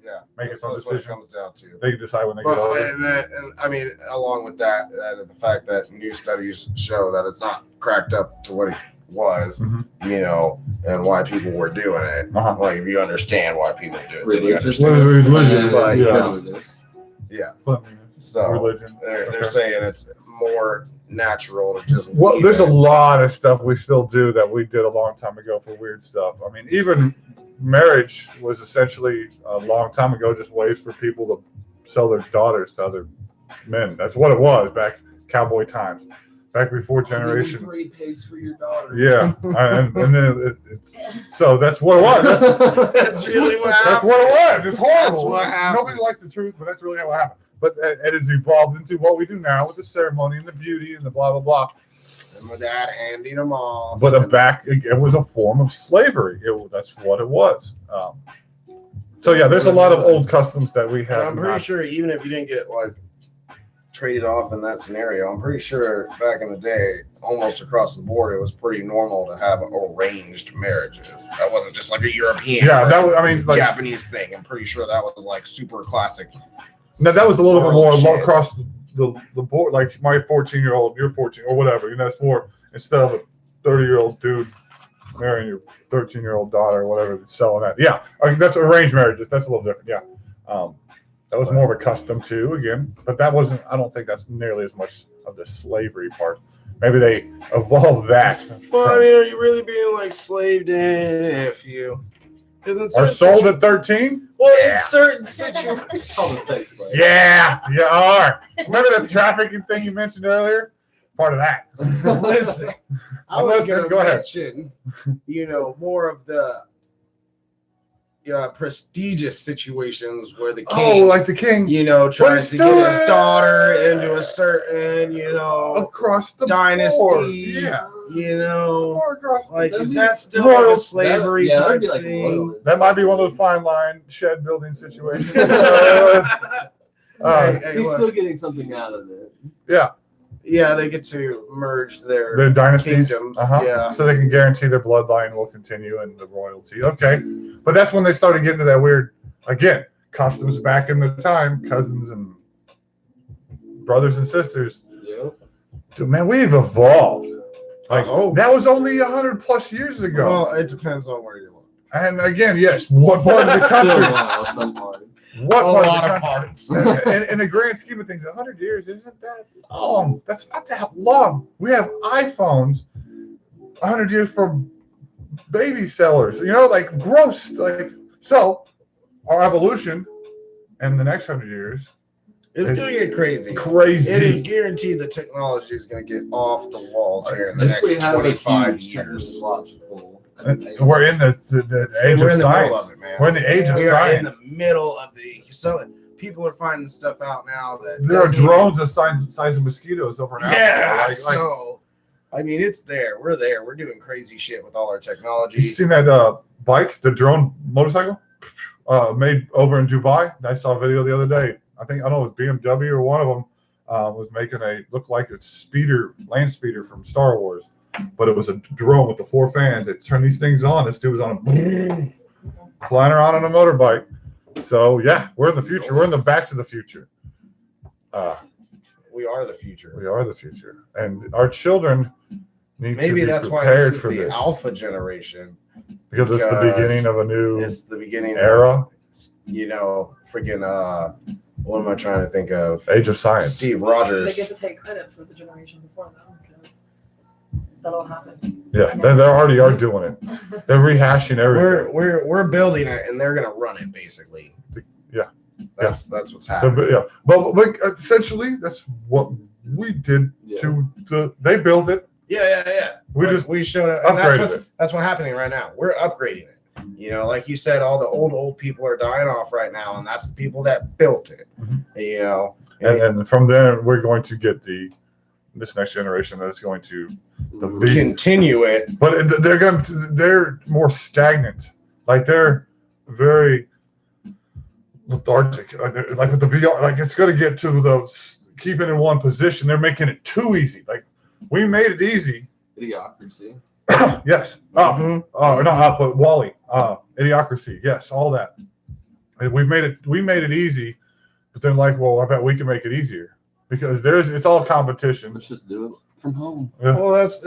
Yeah. Make its own That's what it decision. comes down to. They can decide when they get But, older. and I mean, along with that, the fact that new studies show that it's not cracked up to what it was, you know, and why people were doing it. Uh-huh. Like, if you understand why people do it, then you Religious. understand. Religion, but, yeah. Cleanliness. Yeah. Cleanliness, So religion. they're Okay. saying it's more natural to just. Well, leave there's it. a lot of stuff we still do that we did a long time ago for weird stuff. I mean, even marriage was essentially a long time ago just ways for people to sell their daughters to other men. That's what it was back cowboy times, back before generation. 3 pigs for your daughter. Yeah, and then it's so that's what it was. That's really what That's happened. what it was. It's horrible. That's what happened. Nobody likes the truth, but that's really what happened. But it has evolved into what we do now with the ceremony and the beauty and the blah blah blah. And my dad handing them off. But it was a form of slavery. That's what it was. So yeah, there's a lot of old customs that we And have. I'm pretty sure even if you didn't get like traded off in that scenario, I'm pretty sure back in the day, almost across the board, it was pretty normal to have arranged marriages. That wasn't just like a European, Yeah, that was. I mean, like, Japanese thing. I'm pretty sure that was like super classic. now that was a little bit World more shit. across the board. Like my 14-year-old, your 14, or whatever. You know, it's more instead of a 30-year-old dude marrying your 13-year-old daughter or whatever, selling that. Yeah, I mean, that's arranged marriages. That's a little different. Yeah. That was more of a custom too, again. But that wasn't. I don't think that's nearly as much of the slavery part. Maybe they evolved that. Well, I mean, are you really being like slaved in if you? Because Are sold at 13? Well, in certain situations. It's called a sex slave. Yeah, you are. Remember the trafficking thing you mentioned earlier? Part of that. Listen, I was going to Go ahead. mention, more of the prestigious situations where the king, Oh, like the king. tries to get his daughter into a certain, across the dynasty. board. Yeah. More across like, That'd is be- that still royal- like a slavery that'd type be like thing? royal. That might be one of those fine line shed building situations. Hey, He's look. still getting something out of it. Yeah, Yeah, they get to merge their their dynasties. kingdoms. Uh-huh. Yeah. So they can guarantee their bloodline will continue and the royalty. Okay. But that's when they started getting to that weird, again, customs back in the time, cousins and brothers and sisters. Yeah. Dude, man, we've evolved. Like, Oh. that was only 100 plus years ago. Well, it depends on where you look. And again, yes, what part of the Still country? wow, some parts. What A part lot of of the parts. country? In the grand scheme of things, 100 years isn't that long. That's not that long. We have iPhones 100 years for baby sellers. Like gross. Like, so our evolution in the next 100 years, It's going to get crazy. crazy. It is guaranteed the technology is going to get off the walls here in the If next we have a 25 huge years. technological We're in the age We're of in the science. middle of it, man. We're in the age of We are in science. the middle of the. So people are finding stuff out now that There are doesn't even- drones the size of mosquitoes over in Africa. Yeah. Like, So, I mean, it's there. We're there. We're doing crazy shit with all our you technology. seen that bike, the drone motorcycle, made over in Dubai? I saw a video the other day. I don't know, it was BMW or one of them was making look like a land speeder from Star Wars, but it was a drone with the 4 fans. They turned these things on. This dude was on flying around on a motorbike. So yeah, we're in the future. We're in the Back to the Future. We are the future. We are the future, and our children need Maybe to be that's why prepared this is for the this alpha generation. because it's the because beginning of a new It's the beginning era, of, freaking, what am I trying to think of? age of science. Steve They Rogers. get to take credit for the generation before them because that'll happen. Yeah, they already are doing it. They're rehashing everything. We're building it, and they're gonna run it basically. Yeah. That's what's happening. Yeah, but essentially, that's what we did Yeah. they built it. Yeah. We We showed it, and upgraded that's what's happening right now. We're upgrading it. Like you said, all the old people are dying off right now, and that's the people that built it. and from there, we're going to get this next generation that's going to Continue it. but they're more stagnant. Like they're very lethargic. Like with the VR, like it's going to get to keeping in one position. They're making it too easy. Like we made it easy. Idiocracy. Yes. Mhm. But Wally. Idiocracy. Yes, all that. And we made it easy, but then I bet we can make it easier because it's all competition. Let's just do it from home. Yeah. Well, that's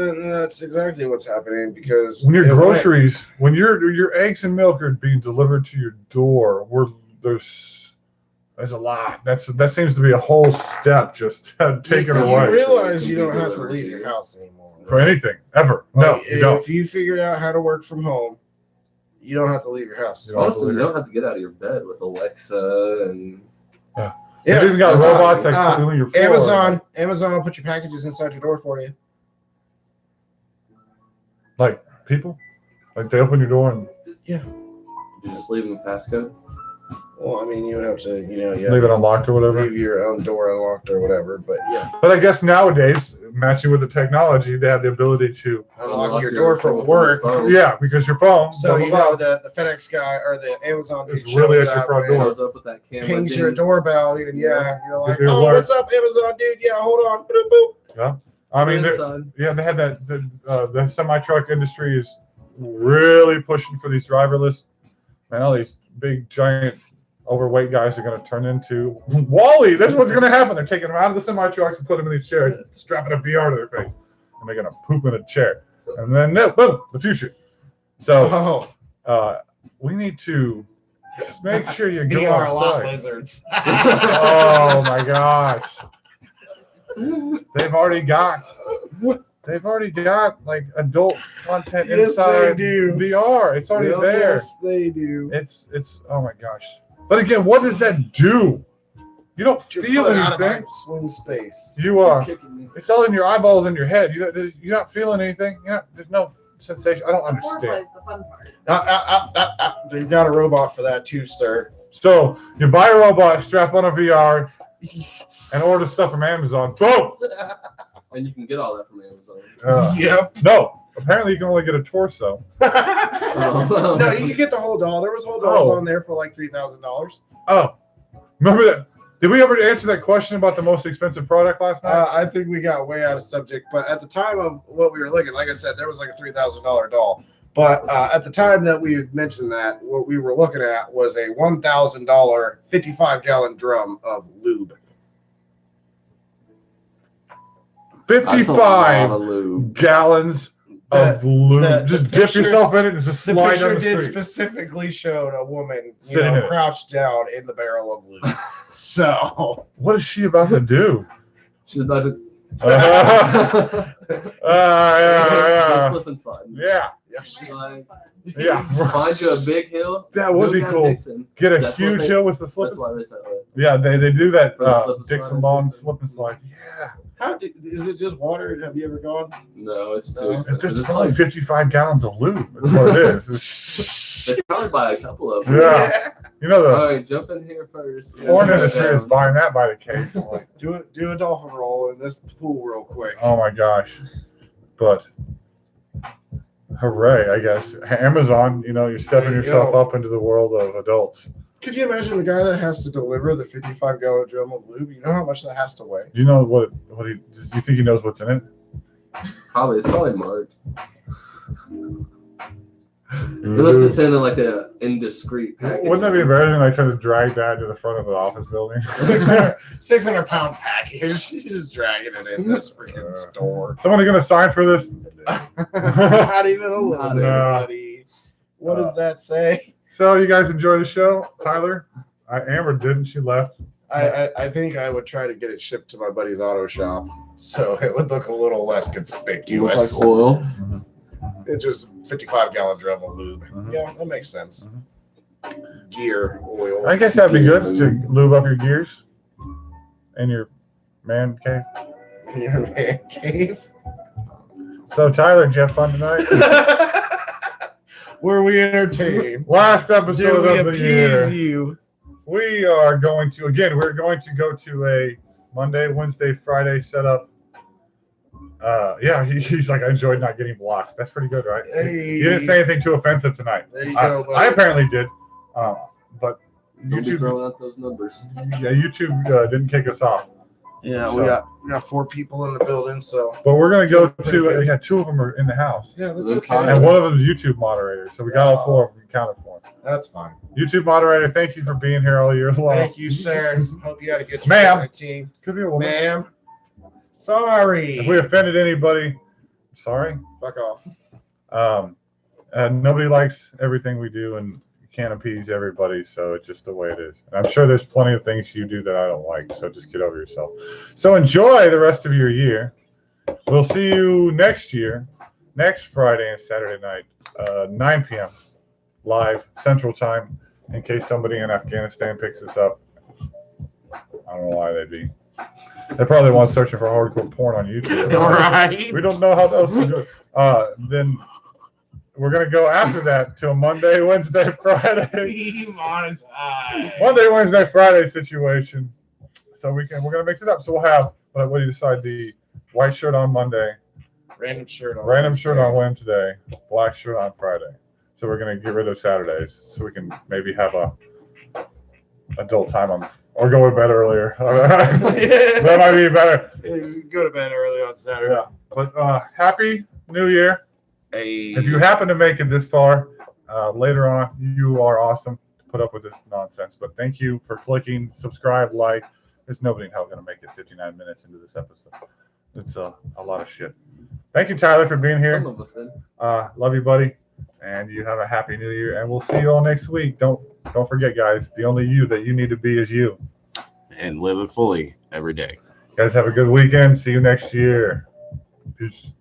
exactly what's happening because When your groceries, when your eggs and milk are being delivered to your door, there's a lot. That seems to be a whole step just taken You away realize you don't have to leave your house anymore. for anything ever. No, Like, you don't. if you figured out how to work from home, you don't have to leave your house. You don't have to Honestly, leave you don't have to get out of your bed with Alexa and They even got robots that uh, clean your floor. Amazon will put your packages inside your door for you. Like people, like they open your door and you just leave them the passcode. Well, I mean, you would have to, leave it unlocked or whatever. leave your own door unlocked or whatever. But yeah, But I guess nowadays, matching with the technology, they have the ability to, unlock your door from work. phone. yeah, because your phone, So the FedEx guy or the Amazon dude It's really shows at your up front and door. Shows up with that camera. pings thing. your doorbell, and you're like, Give you oh, alert. what's up, Amazon dude? Yeah, hold on. Boop, boop. I mean, Inside. yeah, they had that. The semi truck industry is really pushing for these driverless. Man, all these big, giant, overweight guys are going to turn into Wally. That's what's going to happen. They're taking them out of the semi trucks and putting them in these chairs, strapping a VR to their face, and they're going to poop in a chair. And then, boom, the future. So Oh, we need to Just make sure you go VR lot outside. lizards. Oh my gosh. They've already got like adult content Yes, inside they do. VR. It's already there. Yes, they do. It's oh my gosh. But again, what does that do? You don't feel anything. Swing space. You are. Kicking me. It's all in your eyeballs and your head. You're not feeling anything. There's no sensation. I don't Foreplay understand. is the fun part. They've got a robot for that too, sir. So you buy a robot, strap on a VR, and order stuff from Amazon. Boom. And you can get all that from Amazon. Yep. No, apparently you can only get a torso. No, you can get the whole doll. There was whole dolls on there for like $3,000. Oh, remember that? Did we ever answer that question about the most expensive product last night? I think we got way out of subject, but at the time of what we were looking, like I said, there was like a $3,000 doll. But at the time that we mentioned that, what we were looking at was a $1,000 55-gallon drum of lube. That's a lot 55 of lube. gallons of lube. Just dip picture- yourself in it and just The slide picture down the did street. specifically showed a woman Sitting in it. crouched down in the barrel of lube. So What is she about to do? She's about to Yeah. slip and slide. Yeah. yeah, she's Like, Yeah. find you a big hill. That would go be down cool. Dixon. Get a That's what huge they- hill with the slip. That's why they said that. Yeah, they do that For the slip and Dixon slide. Long slip and slide. Yeah. is it just water? Have you ever gone? No, it's too No. expensive. There's It's probably like, 55 gallons of lube. That's what it is. they probably buy a couple of them. Yeah. You know, All the right, jump in here first. porn industry is buying that by the case. Like, Do a dolphin roll in this pool real quick. oh my gosh. But hooray, I guess. Amazon, you're stepping There you yourself go. up into the world of adults. Could you imagine the guy that has to deliver the 55-gallon drum of lube? You know how much that has to weigh? Do you know do you think he knows what's in it? Probably, it's probably marked. Unless it's in like a indiscreet package. Wouldn't that be embarrassing? Like trying to drag that to the front of an office building. 600-pound package. You're just dragging it in this freaking store. Somebody gonna sign for this? Not even a little bit, No. buddy. What does that say? So you guys enjoy the show, Tyler? Amber didn't. She left. I think I would try to get it shipped to my buddy's auto shop, so it would look a little less You look conspicuous. like oil. It's just 55-gallon drum of lube. Mhm. Yeah, that makes sense. Gear, oil. I guess that'd be good to lube up your gears in your man cave. Your man cave. So Tyler, did you have fun tonight? Were we entertained? Last Did episode we of the appease year. you? We're going to go to a Monday, Wednesday, Friday setup. Yeah, he's like, I enjoyed not getting blocked. That's pretty good, right? Hey. You didn't say anything too offensive tonight. There you go, buddy. I apparently did. But Don't be YouTube, throwing out those numbers. YouTube didn't kick us off. Yeah, So- we got 4 people in the building, so But we're gonna go Pretty to. good. Yeah, 2 of them are in the house, yeah, that's Good okay. time. and one of them is YouTube moderator. So we got all 4 of them counted for. That's fine. YouTube moderator, thank you for being here all year long. Thank you, sir. Hope you had a good Ma'am. time, team. Could be a woman. Ma'am. Sorry. If we offended anybody, sorry. Fuck off. Nobody likes everything we do, and you can't appease everybody, so it's just the way it is. And I'm sure there's plenty of things you do that I don't like, so just get over yourself. So enjoy the rest of your year. We'll see you next year, next Friday and Saturday night, 9 p.m. live Central Time, in case somebody in Afghanistan picks us up. I don't know why they'd be. They probably want searching for hardcore porn on YouTube. All right. We don't know how else to do it. Then we're gonna go after that to a Monday, Wednesday, Friday. Monday, Wednesday, Friday situation. So we're gonna mix it up. So we'll have what do you decide? The white shirt on Monday, Random shirt on. random shirt on Wednesday, black shirt on Friday. So we're gonna get rid of Saturdays so we can maybe have a adult time on or go to bed earlier. That might be better. Go to bed early on Saturday. Yeah. But happy New Year. Hey. If you happen to make it this far, later on, you are awesome to put up with this nonsense. But thank you for clicking, subscribe, like. There's nobody in hell going to make it 59 minutes into this episode. It's a lot of shit. Thank you, Tyler, for being here. Some of us did. Love you, buddy. and you have a happy new year. And we'll see you all next week. Don't forget, guys, the only you that you need to be is you. And live it fully every day. Guys, have a good weekend. See you next year. Peace.